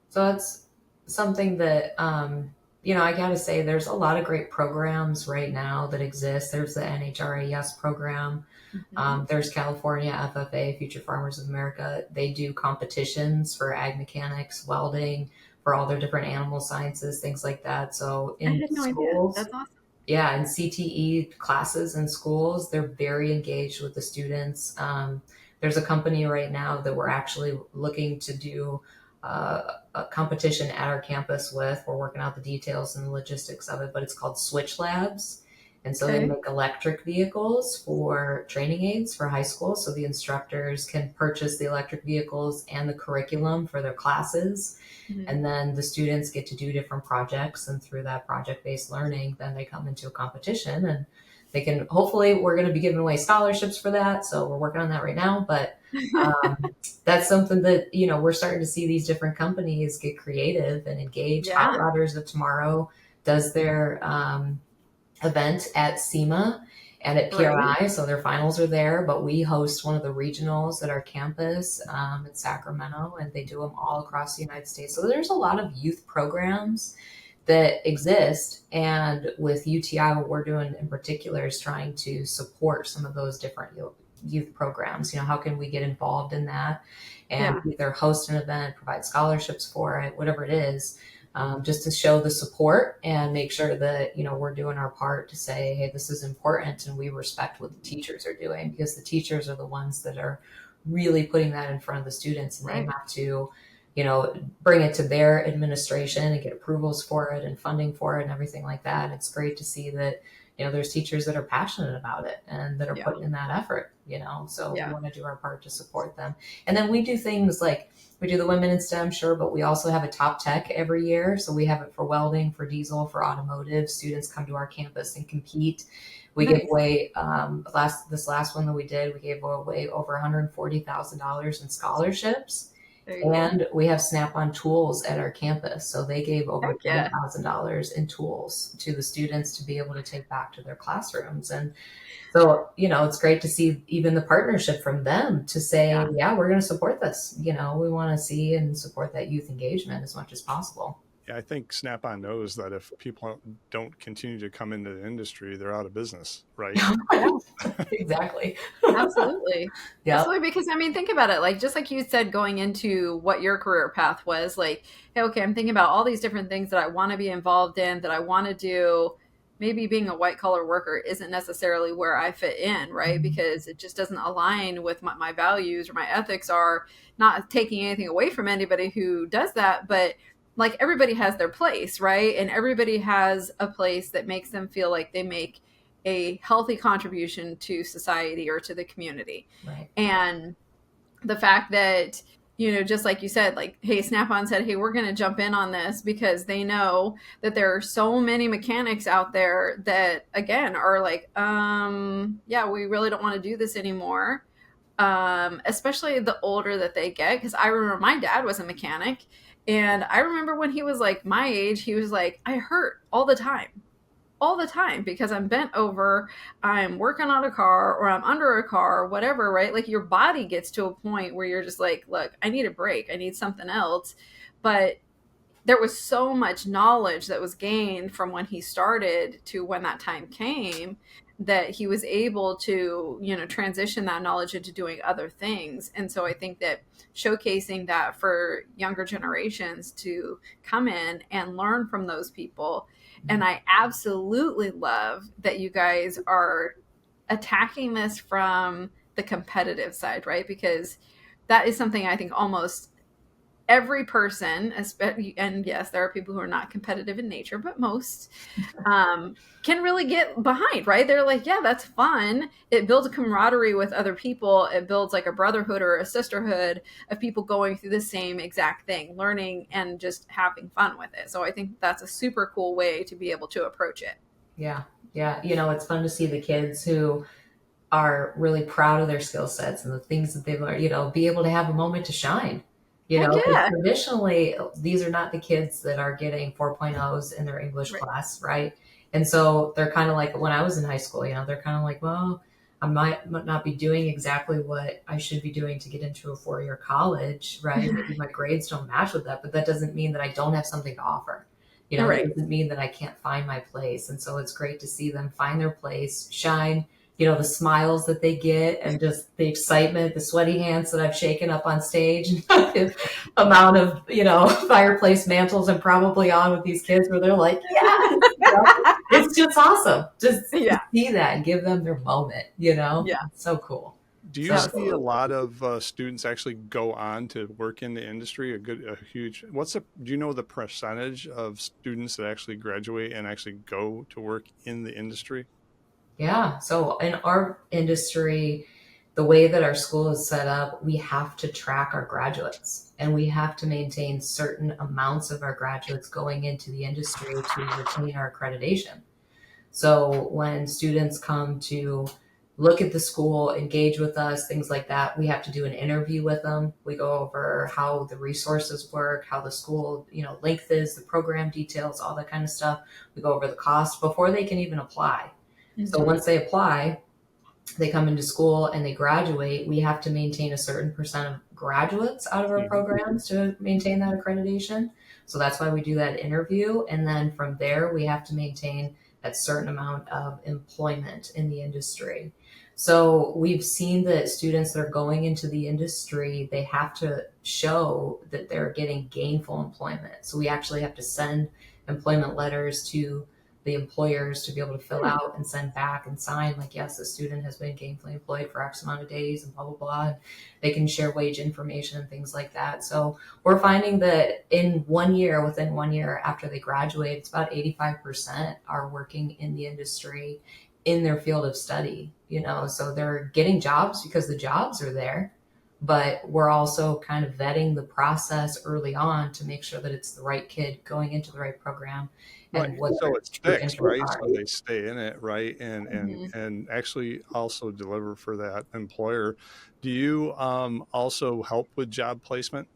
So that's something that, I got to say, there's a lot of great programs right now that exist. There's the NHRAS program. There's California FFA, Future Farmers of America. They do competitions for ag mechanics, welding, for all their different animal sciences, things like that. So in schools, that's awesome. Yeah, in CTE classes in schools, they're very engaged with the students. There's a company right now that we're actually looking to do a competition at our campus with. We're working out the details and the logistics of it, but it's called Switch Labs. And so they make electric vehicles for training aids for high school. So the instructors can purchase the electric vehicles and the curriculum for their classes. And then the students get to do different projects. And through that project-based learning, then they come into a competition, and they can, hopefully we're going to be giving away scholarships for that. So we're working on that right now. But that's something that, we're starting to see these different companies get creative and engage. Yeah. Hot Rodders of Tomorrow does their event at SEMA and at PRI. Right. So their finals are there, but we host one of the regionals at our campus in Sacramento, and they do them all across the United States. So there's a lot of youth programs that exist. And with UTI, what we're doing in particular is trying to support some of those different youth programs. How can we get involved in that and either host an event, provide scholarships for it, whatever it is, just to show the support and make sure that, we're doing our part to say, hey, this is important, and we respect what the teachers are doing, because the teachers are the ones that are really putting that in front of the students, and they have to, bring it to their administration and get approvals for it and funding for it and everything like that. And it's great to see that, there's teachers that are passionate about it and that are putting in that effort, so we want to do our part to support them. And then we do things like, we do the Women in STEM, sure, but we also have a Top Tech every year. So we have it for welding, for diesel, for automotive. Students come to our campus and compete. We give away, this last one that we did, we gave away over $140,000 in scholarships. And we have Snap-on tools at our campus. So they gave over $10,000 in tools to the students to be able to take back to their classrooms. And so, it's great to see even the partnership from them to say, we're going to support this. We want to see and support that youth engagement as much as possible. Yeah, I think Snap-on knows that if people don't continue to come into the industry, they're out of business, right? Exactly. Absolutely. Yeah. Absolutely. Because think about it. Like, just like you said, going into what your career path was, like, hey, okay, I'm thinking about all these different things that I want to be involved in, that I want to do. Maybe being a white collar worker isn't necessarily where I fit in, right? Because it just doesn't align with what my values or my ethics are. Not taking anything away from anybody who does that, but like, everybody has their place, right? And everybody has a place that makes them feel like they make a healthy contribution to society or to the community. Right. And the fact that, just like you said, like, hey, Snap-on said, hey, we're going to jump in on this, because they know that there are so many mechanics out there that, again, are like, we really don't want to do this anymore. Especially the older that they get. Because I remember my dad was a mechanic. And I remember when he was like my age, he was like, I hurt all the time. all the time because I'm bent over, I'm working on a car, or I'm under a car, or whatever, right? Like your body gets to a point where you're just like, look, I need a break. I need something else. But there was so much knowledge that was gained from when he started to when that time came, that he was able to, transition that knowledge into doing other things. And so I think that showcasing that for younger generations to come in and learn from those people. And I absolutely love that you guys are attacking this from the competitive side, right? Because that is something I think almost every person, and yes, there are people who are not competitive in nature, but most can really get behind, right? They're like, yeah, that's fun. It builds a camaraderie with other people. It builds like a brotherhood or a sisterhood of people going through the same exact thing, learning and just having fun with it. So I think that's a super cool way to be able to approach it. Yeah. Yeah. It's fun to see the kids who are really proud of their skill sets and the things that they've learned, be able to have a moment to shine. Heck 'Cause yeah. traditionally, these are not the kids that are getting 4.0s in their English Right. class, right? And so they're kind of like, when I was in high school, they're kind of like, well, I might not be doing exactly what I should be doing to get into a 4-year college, right? Maybe my grades don't match with that, but that doesn't mean that I don't have something to offer. Right. It doesn't mean that I can't find my place. And so it's great to see them find their place, shine, the smiles that they get and just the excitement, the sweaty hands that I've shaken up on stage, the amount of, fireplace mantles I'm probably on with these kids where they're like, yeah, it's just awesome. Just to Yeah. see that and give them their moment, Yeah. It's so cool. Do you see a lot of students actually go on to work in the industry? Do you know the percentage of students that actually graduate and actually go to work in the industry? Yeah. So in our industry, the way that our school is set up, we have to track our graduates and we have to maintain certain amounts of our graduates going into the industry to retain our accreditation. So when students come to look at the school, engage with us, things like that, we have to do an interview with them. We go over how the resources work, how the school, length is, the program details, all that kind of stuff. We go over the cost before they can even apply. So once they apply, they come into school and they graduate, we have to maintain a certain percent of graduates out of our programs to maintain that accreditation. So that's why we do that interview. And then from there, we have to maintain that certain amount of employment in the industry. So we've seen that students that are going into the industry, they have to show that they're getting gainful employment. So we actually have to send employment letters to the employers to be able to fill out and send back and sign like, yes, the student has been gainfully employed for X amount of days and blah, blah, blah. And they can share wage information and things like that. So we're finding that within 1 year after they graduate, it's about 85% are working in the industry in their field of study, so they're getting jobs because the jobs are there. But we're also kind of vetting the process early on to make sure that it's the right kid going into the right program. And right. So it's fixed, right? So they stay in it, right? And actually also deliver for that employer. Do you also help with job placement?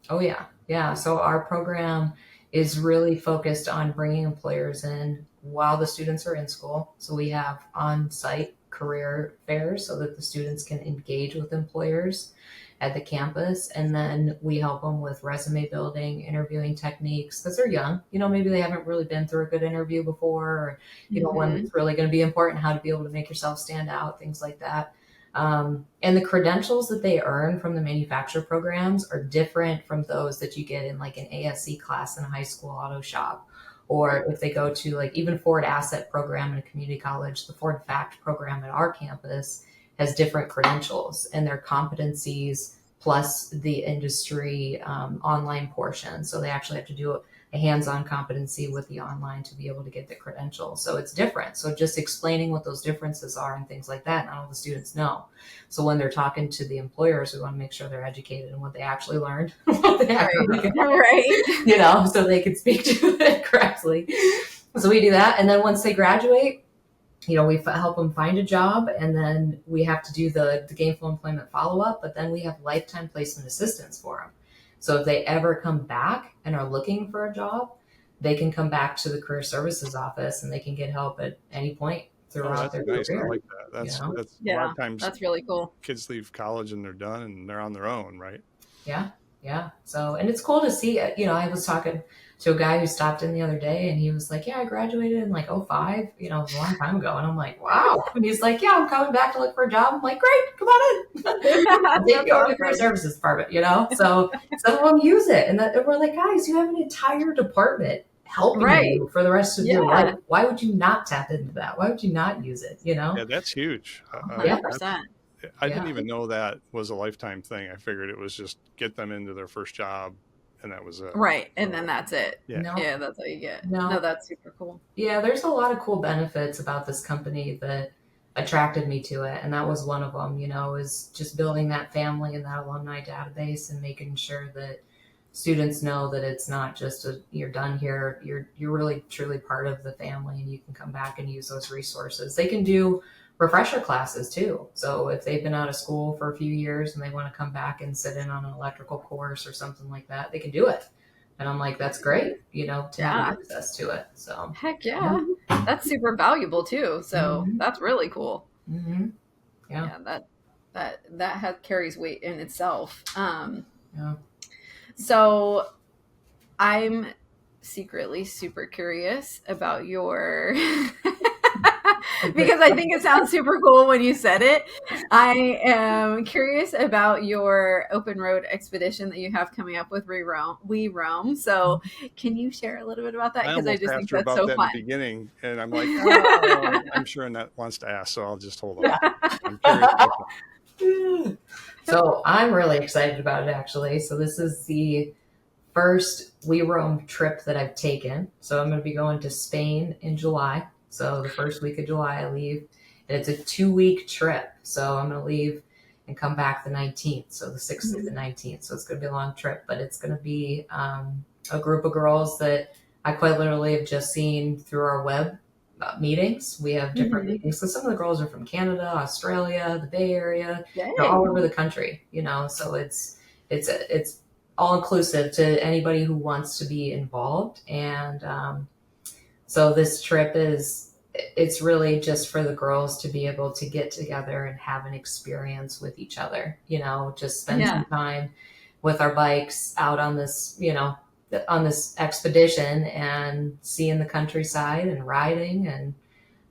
Oh, yeah. Yeah. So our program is really focused on bringing employers in while the students are in school. So we have on-site career fairs so that the students can engage with employers at the campus. And then we help them with resume building, interviewing techniques, because they're young. Maybe they haven't really been through a good interview before, or, one that's really going to be important, how to be able to make yourself stand out, things like that. And the credentials that they earn from the manufacturer programs are different from those that you get in like an ASC class in a high school auto shop. Or if they go to like even Ford Asset program in a community college, the Ford Fact program at our campus has different credentials and their competencies plus the industry online portion. So they actually have to do a hands-on competency with the online to be able to get the credential. So it's different. So just explaining what those differences are and things like that, not all the students know. So when they're talking to the employers, we want to make sure they're educated in what they actually learned, what they right. So they can speak to it correctly. So we do that. And then once they graduate, we help them find a job, and then we have to do the gainful employment follow-up, but then we have lifetime placement assistance for them. So if they ever come back and are looking for a job, they can come back to the career services office and they can get help at any point throughout their Nice. career. I like that. That's a lot of times that's really cool. kids leave college and they're done and they're on their own, right? Yeah. So, and it's cool to see, I was talking to a guy who stopped in the other day and he was like, yeah, I graduated in like 05, it was a long time ago. And I'm like, wow. And he's like, yeah, I'm coming back to look for a job. I'm like, great, come on in. I'll take you over to the career services department, So some of them use it. And we're like, guys, you have an entire department helping you for the rest of your life. Why would you not tap into that? Why would you not use it, Yeah, that's huge. 100%. I didn't even know that was a lifetime thing. I figured it was just get them into their first job and that was it. Right. And then that's it. Yeah. No. Yeah, that's all you get. No. No, that's super cool. Yeah, there's a lot of cool benefits about this company that attracted me to it. And that was one of them, is just building that family and that alumni database and making sure that students know that it's not just you're done here. You're really truly part of the family and you can come back and use those resources. They can do refresher classes too. So if they've been out of school for a few years and they want to come back and sit in on an electrical course or something like that, they can do it. And I'm like, that's great, to have access to it. So heck yeah. That's super valuable too. So that's really cool. Mm-hmm. Yeah. That carries weight in itself. So I'm secretly super curious about your because I think it sounds super cool when you said it. I am curious about your open road expedition that you have coming up with We Roam. So can you share a little bit about that? Because I just think that's so fun. In the beginning, and I'm like, oh, I'm sure Annette wants to ask, so I'll just hold on. I'm curious about that. So I'm really excited about it, actually. So this is the first We Roam trip that I've taken. So I'm going to be going to Spain in July. So the first week of July I leave, and it's a 2-week trip. So I'm going to leave and come back the 19th. So the 6th to the 19th. So it's going to be a long trip, but it's going to be a group of girls that I quite literally have just seen through our web meetings. We have different meetings. So some of the girls are from Canada, Australia, the Bay Area, all over the country, so it's all inclusive to anybody who wants to be involved. And so this trip it's really just for the girls to be able to get together and have an experience with each other, just spend some time with our bikes out on this, on this expedition and seeing the countryside and riding and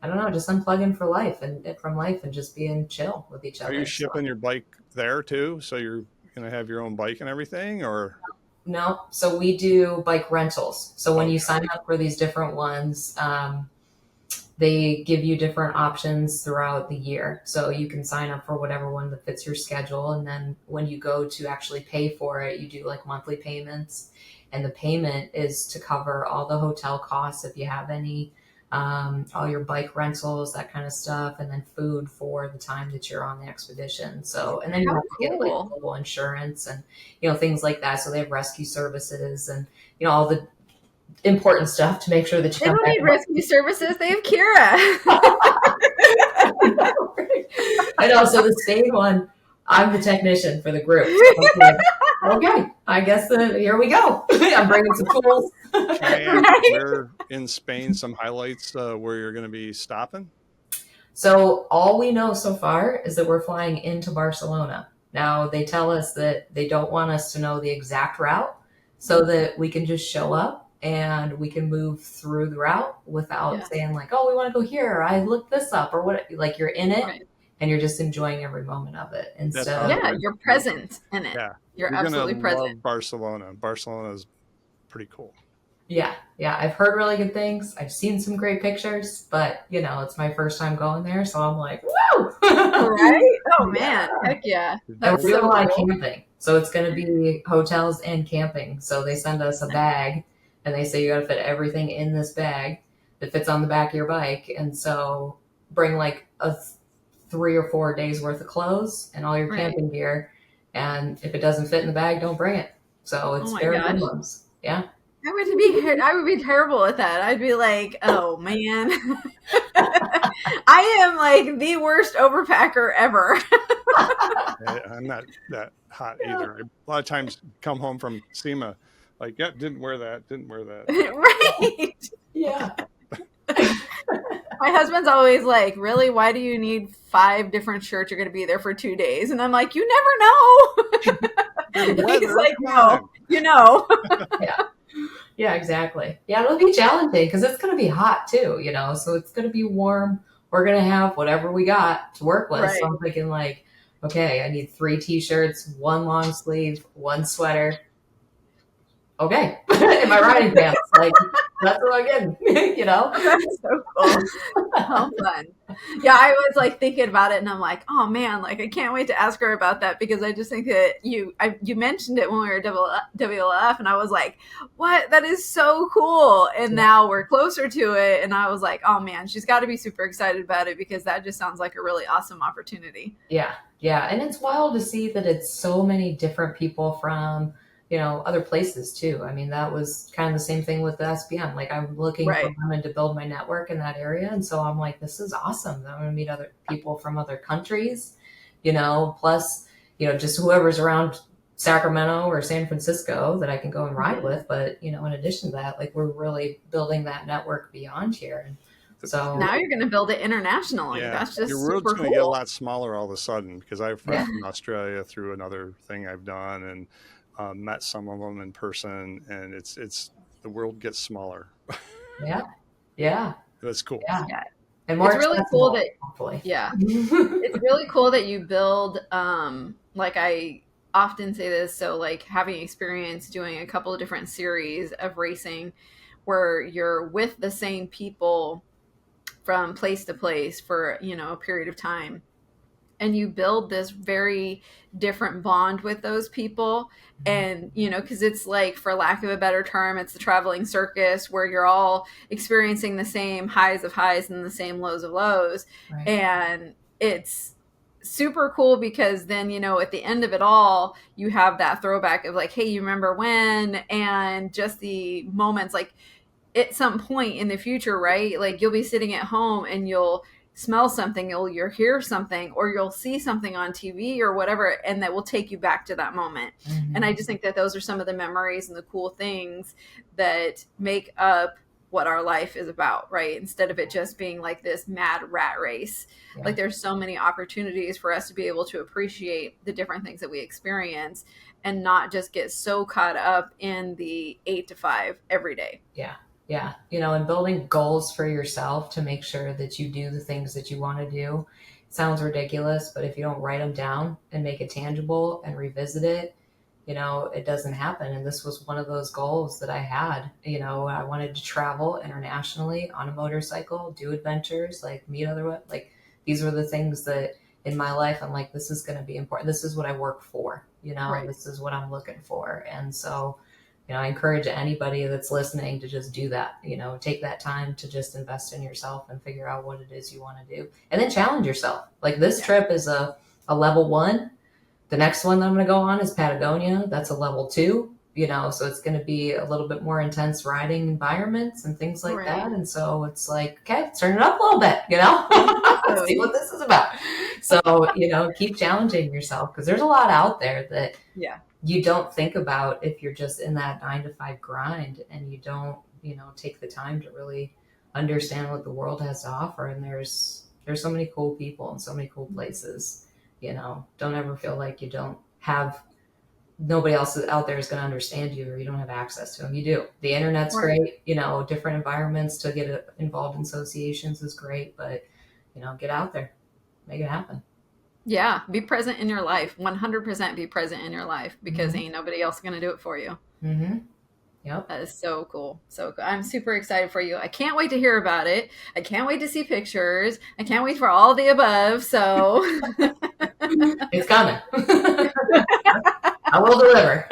I don't know, just unplugging from life and just being chill with each other. Are you shipping your bike there too? So you're going to have your own bike and everything, or? No. So we do bike rentals. So when you sign up for these different ones, they give you different options throughout the year. So you can sign up for whatever one that fits your schedule. And then when you go to actually pay for it, you do like monthly payments. And the payment is to cover all the hotel costs if you have any, all your bike rentals, that kind of stuff, and then food for the time that you're on the expedition. So, and then you have to get like global insurance and, things like that. So they have rescue services and, all the important stuff to make sure that you don't need rescue services. They have Kira. I know. So the Spain one, I'm the technician for the group. So like, okay, I guess here we go. I'm bringing some tools. We're in Spain. Some highlights where you're going to be stopping. So all we know so far is that we're flying into Barcelona. Now they tell us that they don't want us to know the exact route so that we can just show up and we can move through the route without saying like, oh, we want to go here. Or I looked this up or what, like you're in it. Right. And you're just enjoying every moment of it. Instead you're present in it. Yeah. You're absolutely present. Love Barcelona. Barcelona is pretty cool. Yeah. I've heard really good things. I've seen some great pictures, but it's my first time going there. So I'm like, whoa. Right? Oh man. Heck yeah. We're doing a lot of camping. So it's going to be hotels and camping. So they send us a bag and they say you got to fit everything in this bag that fits on the back of your bike. And so bring like a 3 or 4 days worth of clothes and all your camping gear. And if it doesn't fit in the bag, don't bring it. So it's bare minimums. Yeah. I would be terrible at that. I'd be like, oh man, I am like the worst overpacker ever. I'm not that hot either. A lot of times come home from SEMA Like, yeah, didn't wear that. Right. Yeah. My husband's always like, really, why do you need 5 different shirts? You're going to be there for 2 days. And I'm like, you never know. He's like, no, you know. Yeah. Yeah, exactly. Yeah, it'll be challenging because it's going to be hot too, so it's going to be warm. We're going to have whatever we got to work with. Right. So I'm thinking like, okay, I need 3 t-shirts, 1 long sleeve, 1 sweater. Okay. In my riding pants. Like, that's what I'm getting, That's so cool. How fun. Yeah, I was like thinking about it and I'm like, oh man, like I can't wait to ask her about that because I just think that you mentioned it when we were WLF and I was like, what? That is so cool. And now we're closer to it. And I was like, oh man, she's got to be super excited about it because that just sounds like a really awesome opportunity. Yeah. Yeah. And it's wild to see that it's so many different people from other places too. I mean, that was kind of the same thing with the SBM. Like I'm looking for women to build my network in that area. And so I'm like, this is awesome. I'm going to meet other people from other countries, plus, just whoever's around Sacramento or San Francisco that I can go and ride with. But, in addition to that, like we're really building that network beyond here. And so now you're going to build it internationally. Yeah, that's just your world's super going to get a lot smaller all of a sudden because I've friends from Australia through another thing I've done and met some of them in person, and it's the world gets smaller. Yeah, that's cool. Yeah, and more. It's really cool that hopefully. Yeah, it's really cool that you build. Like I often say this, so like having experience doing a couple of different series of racing, where you're with the same people from place to place for a period of time. And you build this very different bond with those people. And, because it's like, for lack of a better term, it's the traveling circus where you're all experiencing the same highs of highs and the same lows of lows. Right. And it's super cool because then, at the end of it all, you have that throwback of like, hey, you remember when? And just the moments like at some point in the future, right? Like you'll be sitting at home and you'll smell something, you'll hear something, or you'll see something on TV or whatever, and that will take you back to that moment. Mm-hmm. And I just think that those are some of the memories and the cool things that make up what our life is about, right? Instead of it just being like this mad rat race. Yeah. Like there's so many opportunities for us to be able to appreciate the different things that we experience and not just get so caught up in the 8 to 5 every day. Yeah. Yeah. And building goals for yourself to make sure that you do the things that you want to do. It sounds ridiculous, but if you don't write them down and make it tangible and revisit it, it doesn't happen. And this was one of those goals that I had. I wanted to travel internationally on a motorcycle, do adventures, like meet like these were the things that in my life, I'm like, this is going to be important. This is what I work for, right. This is what I'm looking for. And so I encourage anybody that's listening to just do that, take that time to just invest in yourself and figure out what it is you want to do and then challenge yourself. Like this trip is a level 1. The next one that I'm going to go on is Patagonia. That's a level 2, so it's going to be a little bit more intense riding environments and things like that. And so it's like, okay, let's turn it up a little bit, let's see what this is about. So, keep challenging yourself because there's a lot out there that, you don't think about if you're just in that 9 to 5 grind and you don't, take the time to really understand what the world has to offer. And there's so many cool people and so many cool places, don't ever feel like you don't have, nobody else out there is going to understand you or you don't have access to them. You do. The internet's great, different environments to get involved in associations is great, but, get out there, make it happen. Yeah, be present in your life. 100% be present in your life because ain't nobody else going to do it for you. Mm-hmm. Yep. That is so cool. So cool. I'm super excited for you. I can't wait to hear about it. I can't wait to see pictures. I can't wait for all the above. So it's coming. I will deliver.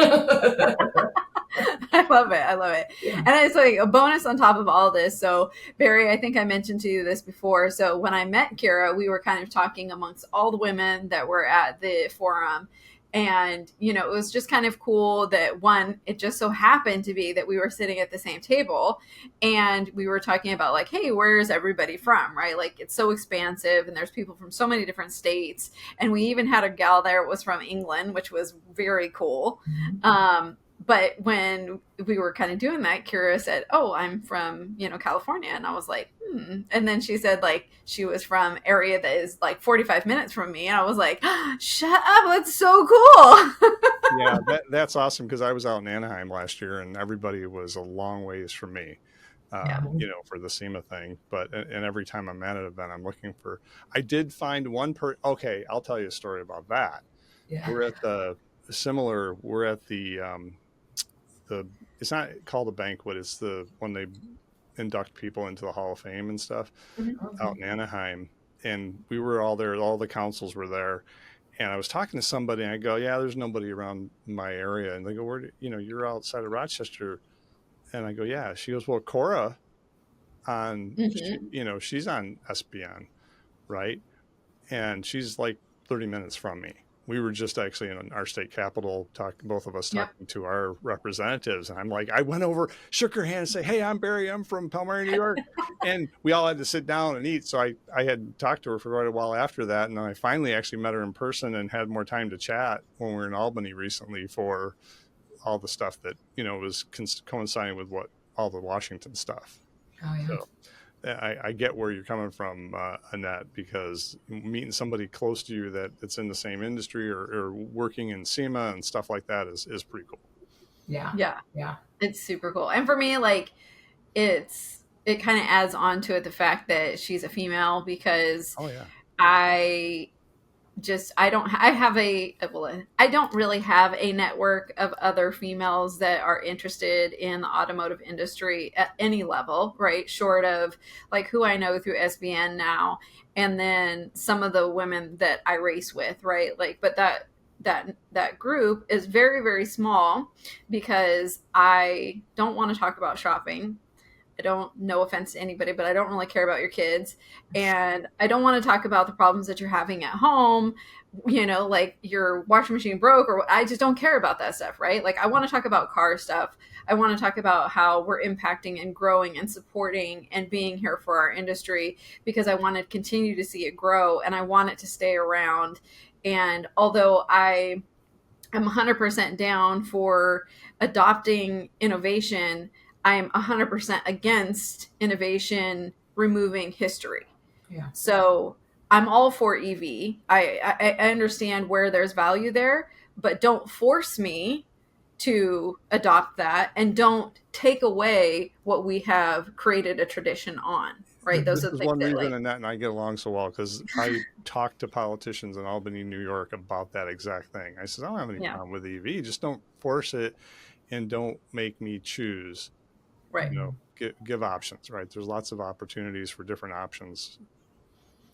I love it. Yeah. And it's like a bonus on top of all this. So Barry, I think I mentioned to you this before. So when I met Kira, we were kind of talking amongst all the women that were at the forum. And, it was just kind of cool that one, it just so happened to be that we were sitting at the same table and we were talking about like, hey, where is everybody from? Right. Like it's so expansive and there's people from so many different states. And we even had a gal there that was from England, which was very cool. Mm-hmm. but when we were kind of doing that, Kira said, "Oh, I'm from, California." And I was like, And then she said like she was from area that is like 45 minutes from me. And I was like, shut up. That's so cool. Yeah, that's awesome because I was out in Anaheim last year and everybody was a long ways from me, Yeah. for the SEMA thing. But and every time I'm at an event, I'm looking for. I did find one Okay, I'll tell you a story about that. Yeah. We're at the similar. We're at the. It's not called a banquet. It's the when they induct people into the Hall of Fame and stuff out in Anaheim. And we were all there. All the councils were there. And I was talking to somebody and I go, yeah, there's nobody around my area. And they go, you're outside of Rochester. And I go, yeah. She goes, well, Cora she's on SBN, right? And she's like 30 minutes from me. We were just actually in our state capitol, both of us talking to our representatives. And I'm like, I went over, shook her hand and say, hey, I'm Barry. I'm from Palmyra, New York. And we all had to sit down and eat. So I had talked to her for quite a while after that. And then I finally actually met her in person and had more time to chat when we were in Albany recently for all the stuff that, was coinciding with all the Washington stuff. Oh, yeah. So, I get where you're coming from, Annette, because meeting somebody close to you that's in the same industry or working in SEMA and stuff like that is pretty cool. Yeah. Yeah. Yeah. It's super cool. And for me, like it kind of adds on to it the fact that she's a female because I don't really have a network of other females that are interested in the automotive industry at any level, right? Short of like who I know through SBN now, and then some of the women that I race with, right? Like, but that group is very, very small because I don't want to talk about shopping. I don't, no offense to anybody, but I don't really care about your kids. And I don't want to talk about the problems that you're having at home, like your washing machine broke I just don't care about that stuff, right? Like I want to talk about car stuff. I want to talk about how we're impacting and growing and supporting and being here for our industry because I want to continue to see it grow and I want it to stay around. And although I am 100% down for adopting innovation, I'm 100% against innovation removing history. Yeah. So I'm all for EV. I understand where there's value there, but don't force me to adopt that and don't take away what we have created a tradition on. Right. Those are the things one reason like, Annette and I get along so well because I talk to politicians in Albany, New York about that exact thing. I said, I don't have any problem with EV. Just don't force it and don't make me choose. Right. Give options, right? There's lots of opportunities for different options.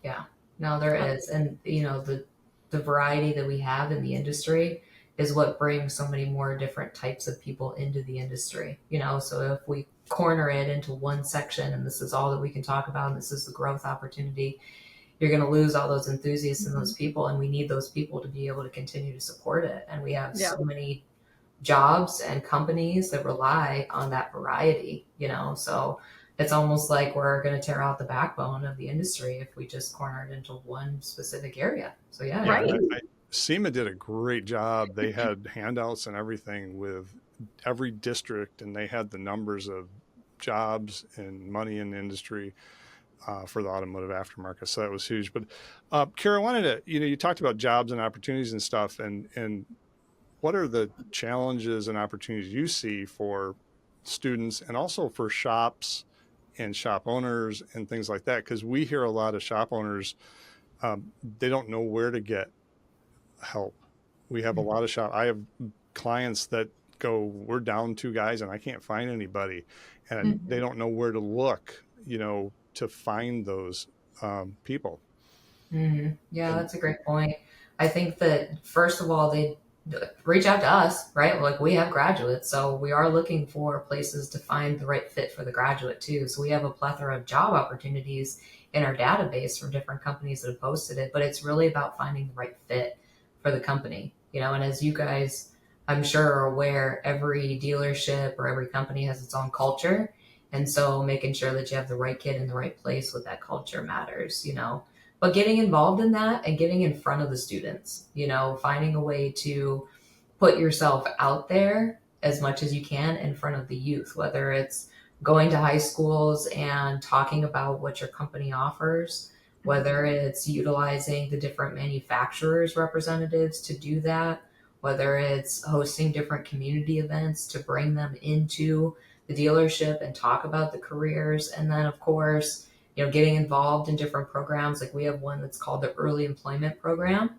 Yeah, no, there is. And, the variety that we have in the industry is what brings so many more different types of people into the industry, so if we corner it into one section and this is all that we can talk about and this is the growth opportunity, you're going to lose all those enthusiasts and those people. And we need those people to be able to continue to support it. And we have so many jobs and companies that rely on that variety, so it's almost like we're going to tear out the backbone of the industry if we just corner it into one specific area. So right. SEMA did a great job. They had handouts and everything with every district, and they had the numbers of jobs and money in the industry for the automotive aftermarket. So that was huge. But Kira, I wanted to, you talked about jobs and opportunities and stuff, and what are the challenges and opportunities you see for students and also for shops and shop owners and things like that? Because we hear a lot of shop owners, they don't know where to get help. We have a lot of I have clients that go, we're down 2 guys and I can't find anybody. And they don't know where to look, to find those people. Mm-hmm. Yeah, that's a great point. I think that first of all, they reach out to us, right? Like we have graduates, so we are looking for places to find the right fit for the graduate too. So we have a plethora of job opportunities in our database from different companies that have posted it, but it's really about finding the right fit for the company, and as you guys, I'm sure, are aware, every dealership or every company has its own culture. And so making sure that you have the right kid in the right place with that culture matters, but getting involved in that and getting in front of the students, finding a way to put yourself out there as much as you can in front of the youth, whether it's going to high schools and talking about what your company offers, whether it's utilizing the different manufacturers representatives to do that, whether it's hosting different community events to bring them into the dealership and talk about the careers. And then of course, getting involved in different programs. Like we have one that's called the Early Employment Program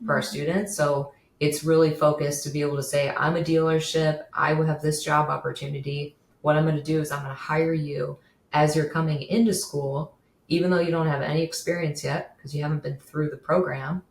for our students. So it's really focused to be able to say, I'm a dealership, I will have this job opportunity. What I'm going to do is I'm going to hire you as you're coming into school, even though you don't have any experience yet because you haven't been through the program.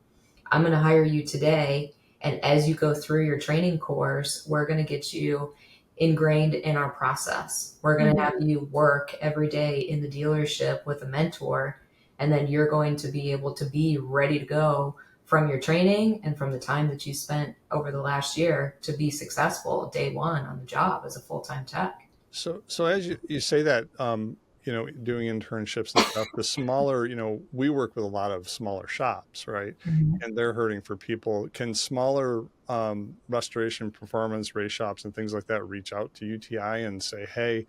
I'm going to hire you today. And as you go through your training course, we're going to get you ingrained in our process. We're going to have you work every day in the dealership with a mentor, and then you're going to be able to be ready to go from your training and from the time that you spent over the last year to be successful day one on the job as a full-time tech. So as you say that, doing internships and stuff, the smaller, we work with a lot of smaller shops, right? And they're hurting for people. Can smaller restoration, performance, race shops and things like that reach out to UTI and say, hey,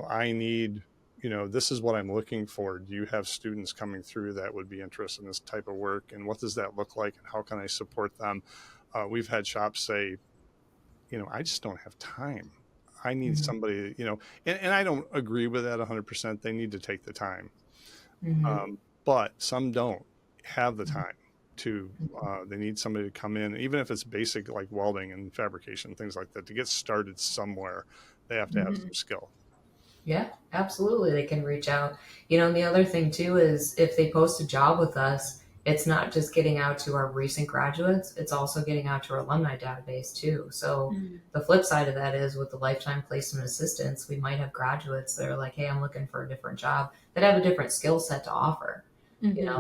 I need, this is what I'm looking for. Do you have students coming through that would be interested in this type of work? And what does that look like? And how can I support them? We've had shops say, I just don't have time. I need somebody, and I don't agree with that 100%. They need to take the time. But some don't have the time to, they need somebody to come in, even if it's basic like welding and fabrication, things like that, to get started somewhere, they have to have some skill. Yeah, absolutely. They can reach out. And the other thing too is if they post a job with us, it's not just getting out to our recent graduates, it's also getting out to our alumni database too. So the flip side of that is with the lifetime placement assistants, we might have graduates that are like, hey, I'm looking for a different job that have a different skill set to offer.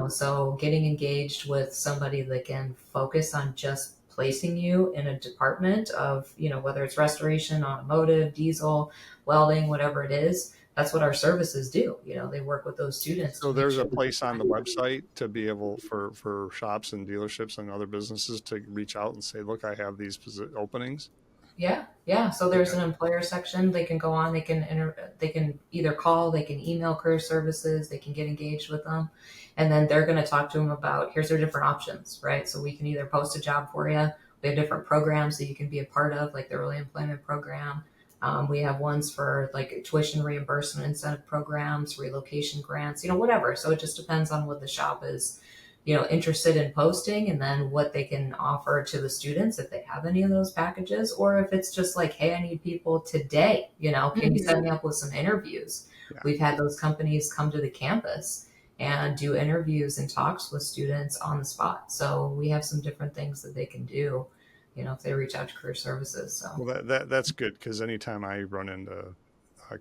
So getting engaged with somebody that can focus on just placing you in a department of, whether it's restoration, automotive, diesel, welding, whatever it is, that's what our services do. They work with those students. So there's a place on the website to be able for shops and dealerships and other businesses to reach out and say, look, I have these openings. Yeah. So there's an employer section. They can go on. They can either call, they can email career services, they can get engaged with them, and then they're going to talk to them about here's their different options, right? So we can either post a job for you. We have different programs that you can be a part of, like the Early Employment Program. We have ones for like tuition reimbursement incentive programs, relocation grants, whatever. So it just depends on what the shop is, interested in posting, and then what they can offer to the students if they have any of those packages, or if it's just like, hey, I need people today, can you set me up with some interviews? Yeah. We've had those companies come to the campus and do interviews and talks with students on the spot. So we have some different things that they can do, if they reach out to career services. So well, that's good, because anytime I run into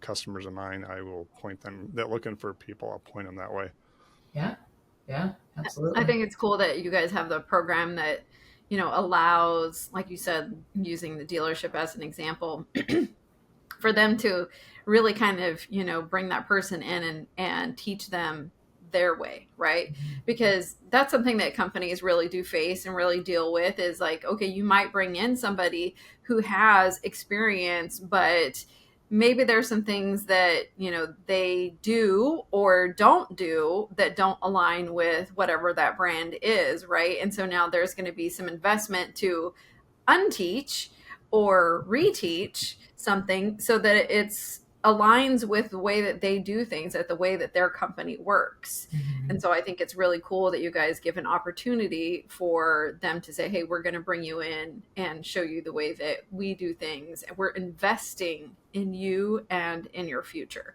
customers of mine, I will point them, that looking for people, I'll point them that way. Yeah, absolutely. I think it's cool that you guys have the program that, allows, like you said, using the dealership as an example, for them to really kind of, bring that person in and teach them their way, right? Because that's something that companies really do face and really deal with is like, okay, you might bring in somebody who has experience, but maybe there's some things that, they do or don't do that don't align with whatever that brand is, right? And so now there's going to be some investment to unteach or reteach something so that it's aligns with the way that they do things, at the way that their company works. And so I think it's really cool that you guys give an opportunity for them to say, hey, we're going to bring you in and show you the way that we do things. And we're investing in you and in your future.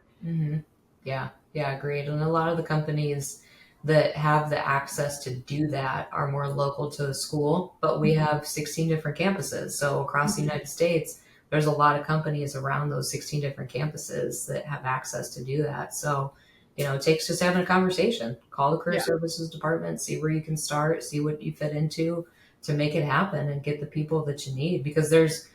Yeah, agreed. And a lot of the companies that have the access to do that are more local to the school, but we have 16 different campuses. So across the United States, there's a lot of companies around those 16 different campuses that have access to do that. So, it takes just having a conversation, call the career services department, see where you can start, see what you fit into to make it happen and get the people that you need, because there's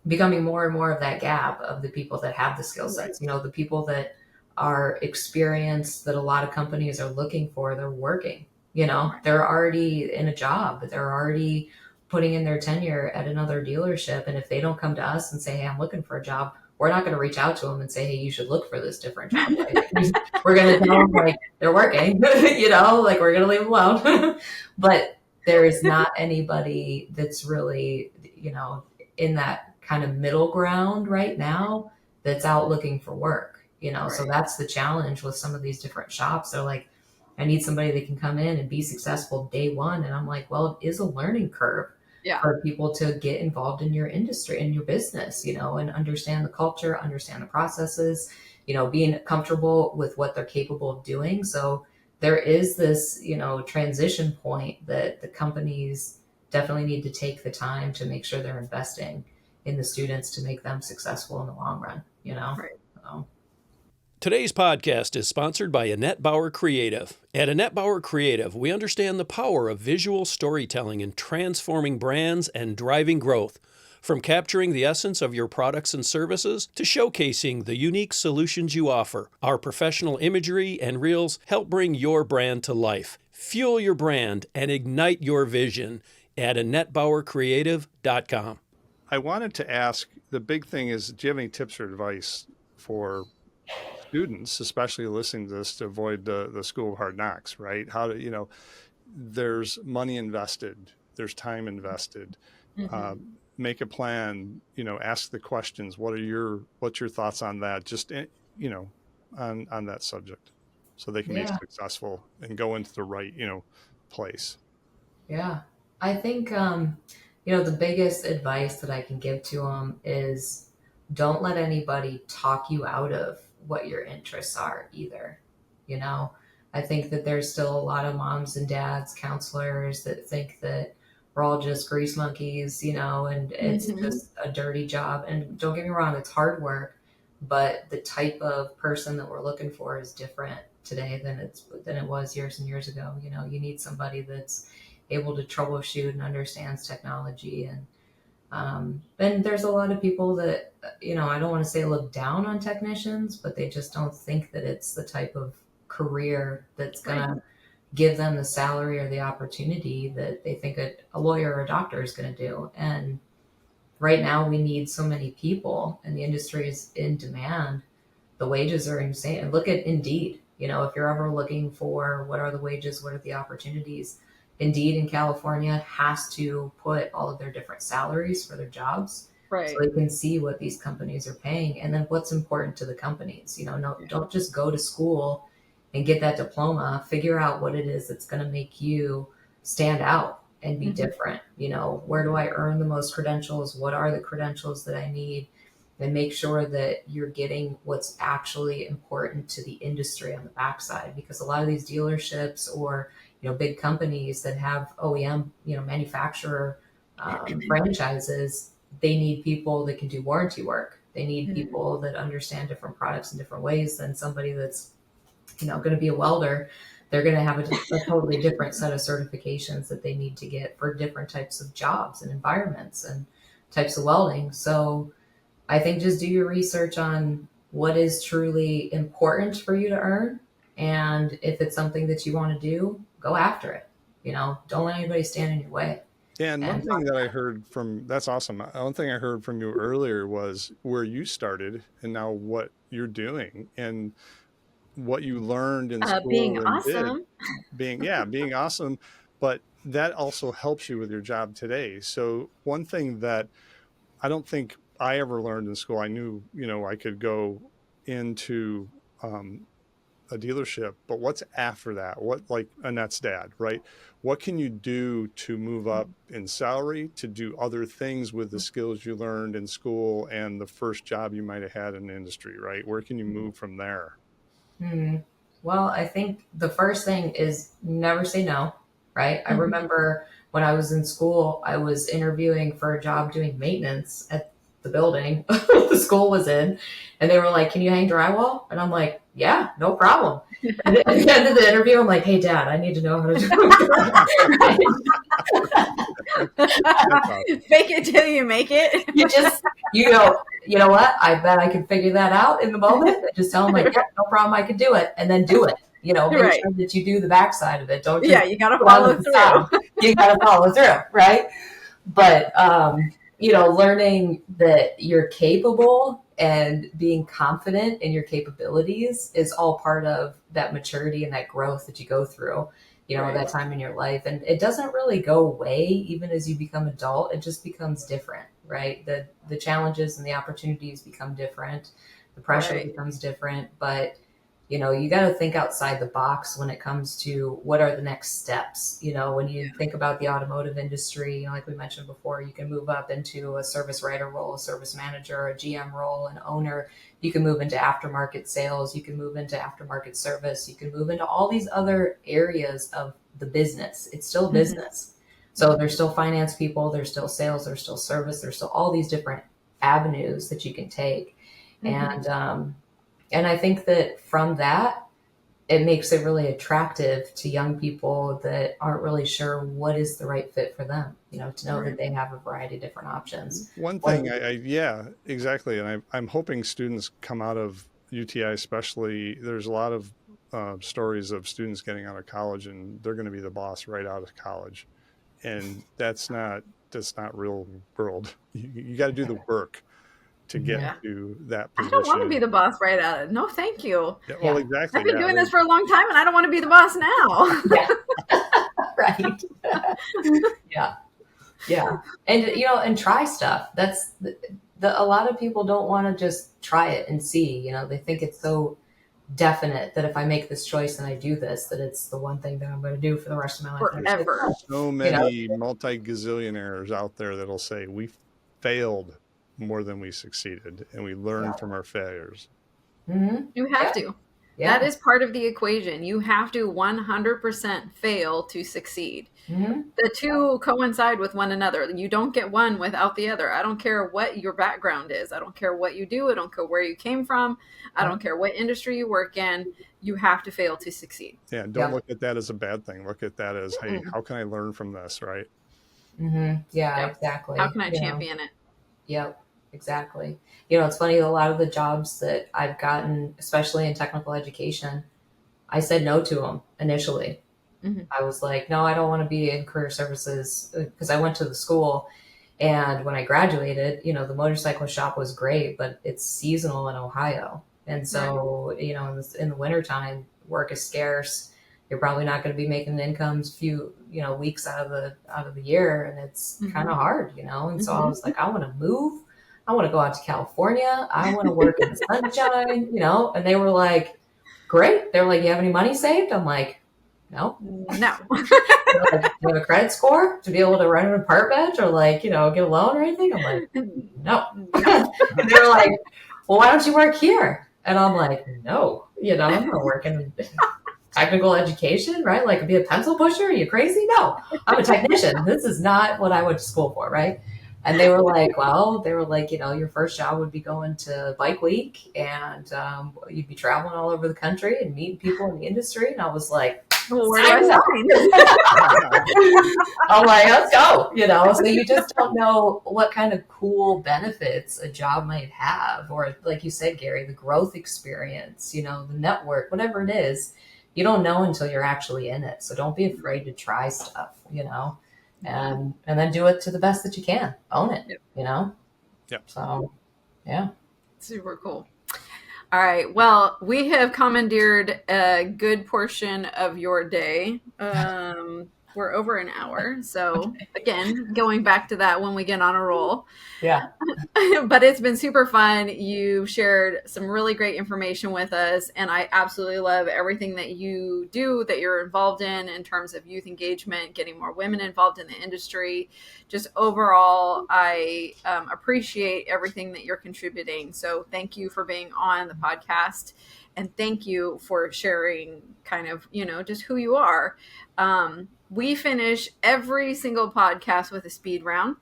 becoming more and more of that gap of the people that have the skill sets, the people that are experienced that a lot of companies are looking for, they're working, they're already in a job, they're already putting in their tenure at another dealership. And if they don't come to us and say, hey, I'm looking for a job, we're not going to reach out to them and say, hey, you should look for this different job. Right? We're going to tell them like they're working, like we're going to leave them alone. But there is not anybody that's really, in that kind of middle ground right now that's out looking for work, Right. So that's the challenge with some of these different shops. They're like, I need somebody that can come in and be successful day one. And I'm like, well, it is a learning curve for people to get involved in your industry and your business, and understand the culture, understand the processes, being comfortable with what they're capable of doing. So there is this, transition point that the companies definitely need to take the time to make sure they're investing in the students to make them successful in the long run, Right. So. Today's podcast is sponsored by Annette Bauer Creative. At Annette Bauer Creative, we understand the power of visual storytelling in transforming brands and driving growth. From capturing the essence of your products and services to showcasing the unique solutions you offer, our professional imagery and reels help bring your brand to life. Fuel your brand and ignite your vision at AnnetteBauerCreative.com. I wanted to ask, the big thing is, do you have any tips or advice for students, especially listening to this, to avoid the school of hard knocks, right? How to, there's money invested, there's time invested. Make a plan, ask the questions. What's your thoughts on that? Just, on that subject, so they can be successful and go into the right, place. Yeah. I think, the biggest advice that I can give to them is don't let anybody talk you out of what your interests are either. I think that there's still a lot of moms and dads, counselors that think that we're all just grease monkeys, and it's just a dirty job. And don't get me wrong, it's hard work, but the type of person that we're looking for is different today than it was years and years ago. You need somebody that's able to troubleshoot and understands technology. And there's a lot of people that, I don't want to say look down on technicians, but they just don't think that it's the type of career that's going to give them the salary or the opportunity that they think a lawyer or a doctor is going to do. And right now we need so many people and the industry is in demand. The wages are insane. And look at Indeed. If you're ever looking for what are the wages, what are the opportunities, Indeed in California has to put all of their different salaries for their jobs. Right. So they can see what these companies are paying and then what's important to the companies. Don't just go to school and get that diploma, figure out what it is that's going to make you stand out and be different. Where do I earn the most credentials? What are the credentials that I need? And make sure that you're getting what's actually important to the industry on the backside, because a lot of these dealerships or, big companies that have OEM, manufacturer franchises, they need people that can do warranty work. They need people that understand different products in different ways than somebody that's going to be a welder. They're going to have a totally different set of certifications that they need to get for different types of jobs and environments and types of welding. So I think just do your research on what is truly important for you to earn. And if it's something that you want to do, go after it. Don't let anybody stand in your way. Yeah, and one thing that I heard that's awesome. One thing I heard from you earlier was where you started and now what you're doing and what you learned in school. Being awesome. Being awesome. But that also helps you with your job today. So one thing that I don't think I ever learned in school, I knew, I could go into a dealership, but what's after that? What, like Annette's dad, right? What can you do to move up in salary, to do other things with the skills you learned in school and the first job you might have had in the industry, right? Where can you move from there? Well, I think the first thing is never say no, right? I remember when I was in school, I was interviewing for a job doing maintenance at the building the school was in, and they were like, can you hang drywall? And I'm like, yeah, no problem. And at the end of the interview, I'm like, hey, Dad, I need to know how to do it. Fake it till you make it. You know what? I bet I can figure that out in the moment. Just tell them like, yeah, no problem, I can do it, and then do it. Make sure that you do the backside of it. Don't just you got to follow through. You got to follow through, right? But, learning that you're capable and being confident in your capabilities is all part of that maturity and that growth that you go through, Right. that time in your life. And it doesn't really go away even as you become adult. It just becomes different, right? The challenges and the opportunities become different. The pressure Right. becomes different, but you got to think outside the box when it comes to what are the next steps. When you think about the automotive industry, like we mentioned before, you can move up into a service writer role, a service manager, a GM role, an owner. You can move into aftermarket sales. You can move into aftermarket service. You can move into all these other areas of the business. It's still business. So there's still finance people, there's still sales, there's still service, there's still all these different avenues that you can take. And I think that from that, it makes it really attractive to young people that aren't really sure what is the right fit for them, to know that they have a variety of different options. One thing, yeah, exactly. And I'm hoping students come out of UTI, especially, there's a lot of stories of students getting out of college and they're going to be the boss right out of college. And that's not real world. You got to do the work to get to that position. I don't want to be the boss right out of it. No, thank you. Yeah, well, exactly. I've been doing this for a long time and I don't want to be the boss now. Right. Yeah. And, and try stuff. That's a lot of people don't want to just try it and see, they think it's so definite that if I make this choice and I do this, that it's the one thing that I'm going to do for the rest of my life. Forever. So many multi-gazillionaires out there that'll say we failed more than we succeeded and we learned from our failures. You have to. That is part of the equation. You have to 100% fail to succeed. The two coincide with one another. You don't get one without the other. I don't care what your background is. I don't care what you do. I don't care where you came from. I don't care what industry you work in. You have to fail to succeed. Yeah, don't look at that as a bad thing. Look at that as, hey, how can I learn from this, right? Yeah, exactly. How can I champion it? Yep. Exactly. It's funny, a lot of the jobs that I've gotten, especially in technical education, I said no to them initially. I was like, no, I don't want to be in career services, because I went to the school, and when I graduated, the motorcycle shop was great, but it's seasonal in Ohio. And so, in the wintertime, work is scarce. You're probably not going to be making incomes few, weeks out of the year. And it's kind of hard, And so I was like, I want to move. I want to go out to California. I want to work in the sunshine, and they were like, great. They were like, you have any money saved? I'm like, no. No. Like, do you have a credit score to be able to rent an apartment or get a loan or anything? I'm like, no. And they were like, well, why don't you work here? And I'm like, no, I'm going to work in technical education, right? Like be a pencil pusher? Are you crazy? No, I'm a technician. This is not what I went to school for, right? And they were like, your first job would be going to Bike Week and you'd be traveling all over the country and meeting people in the industry. And I was like, well, where do I sign? I'm like, let's go. So you just don't know what kind of cool benefits a job might have. Or like you said, Gary, the growth experience, the network, whatever it is, you don't know until you're actually in it. So don't be afraid to try stuff, and then do it to the best that you can. Own it, Yep. So, yeah. Super cool. All right. Well, we have commandeered a good portion of your day. We're over an hour. So again, going back to that when we get on a roll. Yeah. But it's been super fun. You shared some really great information with us. And I absolutely love everything that you do, that you're involved in terms of youth engagement, getting more women involved in the industry. Just overall, I appreciate everything that you're contributing. So thank you for being on the podcast. And thank you for sharing kind of, just who you are. We finish every single podcast with a speed round.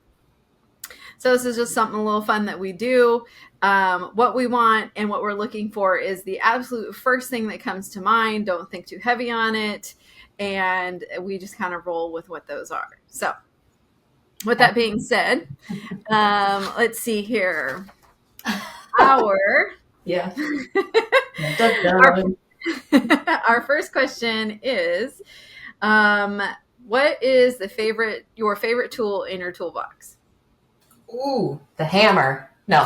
So this is just something a little fun that we do. What we want and what we're looking for is the absolute first thing that comes to mind. Don't think too heavy on it. And we just kind of roll with what those are. So with that being said, let's see here. Yeah. Our first question is, what is your favorite tool in your toolbox? Ooh, the hammer. No.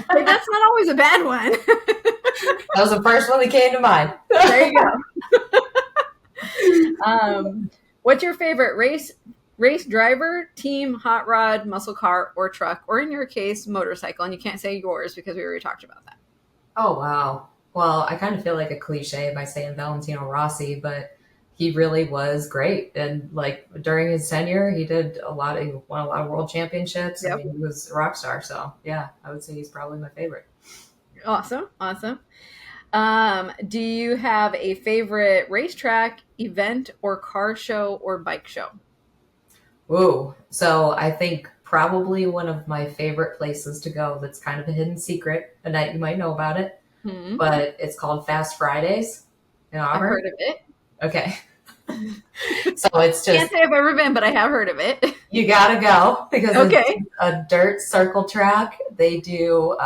Hey, that's not always a bad one. That was the first one that came to mind. There you go. What's your favorite race driver, team, hot rod, muscle car, or truck, or in your case, motorcycle? And you can't say yours because we already talked about that. Oh, wow. Well, I kind of feel like a cliche by saying Valentino Rossi, but he really was great. And like during his tenure, he won a lot of world championships. Yep. I mean, he was a rock star. So yeah, I would say he's probably my favorite. Awesome. Do you have a favorite racetrack, event, or car show or bike show? Ooh, so I think probably one of my favorite places to go that's kind of a hidden secret. Annette, you might know about it, but it's called Fast Fridays in Auburn. I've heard of it. Okay. So it's just, can't say I've ever been, but I have heard of it. You gotta go because it's a dirt circle track. They do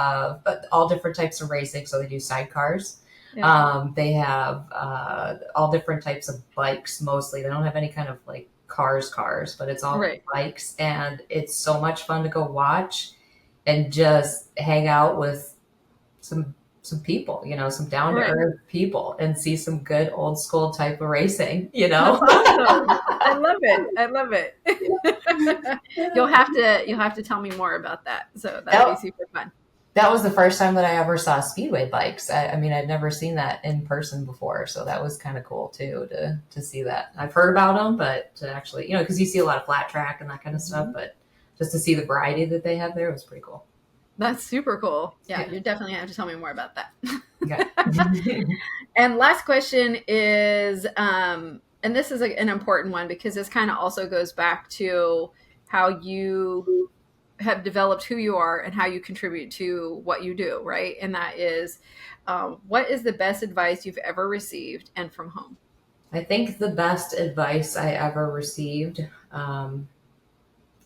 all different types of racing. So they do sidecars. Yeah. They have all different types of bikes mostly. They don't have any kind of like cars, but it's all bikes. And it's so much fun to go watch and just hang out with some people, some down to earth people and see some good old school type of racing, Awesome. I love it. You'll have to tell me more about that. So that'll be super fun. That was the first time that I ever saw speedway bikes. I mean, I'd never seen that in person before. So that was kind of cool too, to see that. I've heard about them, but to actually, because you see a lot of flat track and that kind of stuff, but just to see the variety that they have there was pretty cool. That's super cool. Yeah, you definitely have to tell me more about that. Okay. And last question is, and this is an important one because this kind of also goes back to how you have developed who you are and how you contribute to what you do, right? And that is, what is the best advice you've ever received and from whom? I think the best advice I ever received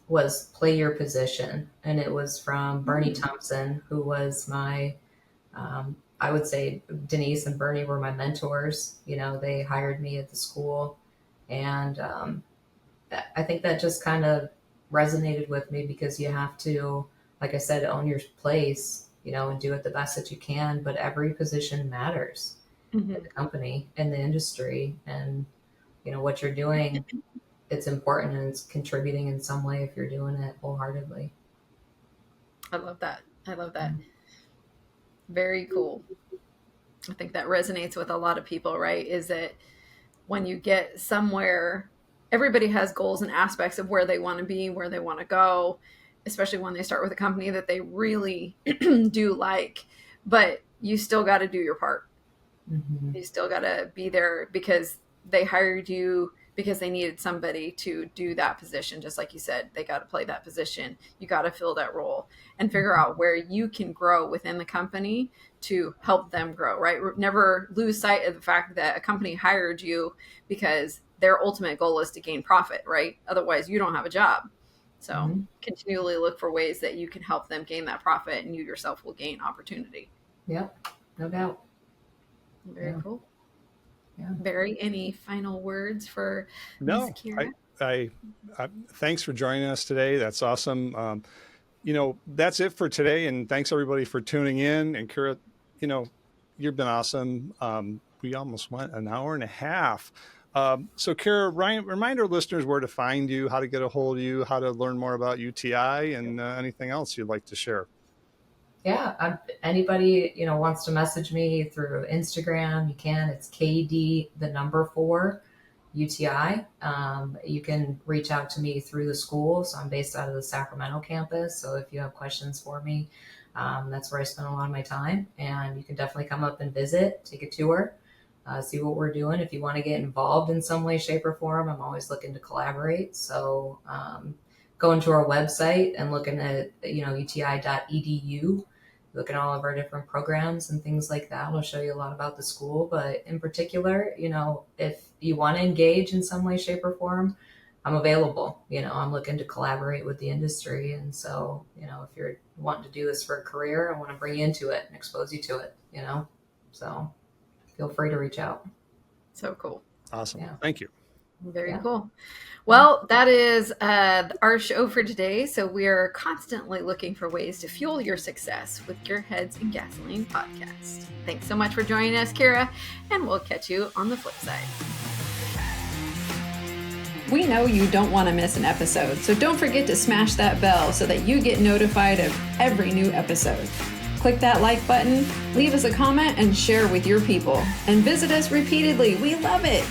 was play your position. And it was from Bernie Thompson, who was my, I would say Denise and Bernie were my mentors. They hired me at the school. And I think that just kind of resonated with me because you have to, like I said, own your place, and do it the best that you can. But every position matters in the company, in the industry. And, what you're doing, it's important and it's contributing in some way if you're doing it wholeheartedly. I love that. Very cool. I think that resonates with a lot of people, right? Is that when you get somewhere, everybody has goals and aspects of where they want to be, where they want to go, especially when they start with a company that they really do like, but you still got to do your part. You still got to be there because they hired you because they needed somebody to do that position. Just like you said, they got to play that position. You got to fill that role and figure out where you can grow within the company to help them grow, right? Never lose sight of the fact that a company hired you because their ultimate goal is to gain profit, right? Otherwise you don't have a job. So continually look for ways that you can help them gain that profit and you yourself will gain opportunity. Yep, no doubt. Very cool. Yeah. Barry, any final words for No, Ms. Kira? I thanks for joining us today. That's awesome. That's it for today. And thanks everybody for tuning in. And Kira, you've been awesome. We almost went an hour and a half. So Kira, remind our listeners where to find you, how to get a hold of you, how to learn more about UTI and anything else you'd like to share. Yeah, anybody, wants to message me through Instagram, you can. It's KD4 UTI. You can reach out to me through the school. So I'm based out of the Sacramento campus. So if you have questions for me, that's where I spend a lot of my time. And you can definitely come up and visit, take a tour, see what we're doing. If you want to get involved in some way, shape, or form, I'm always looking to collaborate. So going to our website and looking at, uti.edu. Look at all of our different programs and things like that. It'll show you a lot about the school. But in particular, if you want to engage in some way, shape, or form, I'm available. I'm looking to collaborate with the industry. And so, if you're wanting to do this for a career, I want to bring you into it and expose you to it, so feel free to reach out. So cool. Awesome. Yeah. Thank you. Very cool. Well, that is our show for today. So we are constantly looking for ways to fuel your success with Gearheads and Gasoline podcast. Thanks so much for joining us, Kira, and we'll catch you on the flip side. We know you don't want to miss an episode, so don't forget to smash that bell so that you get notified of every new episode. Click that like button, leave us a comment, and share with your people. And visit us repeatedly. We love it.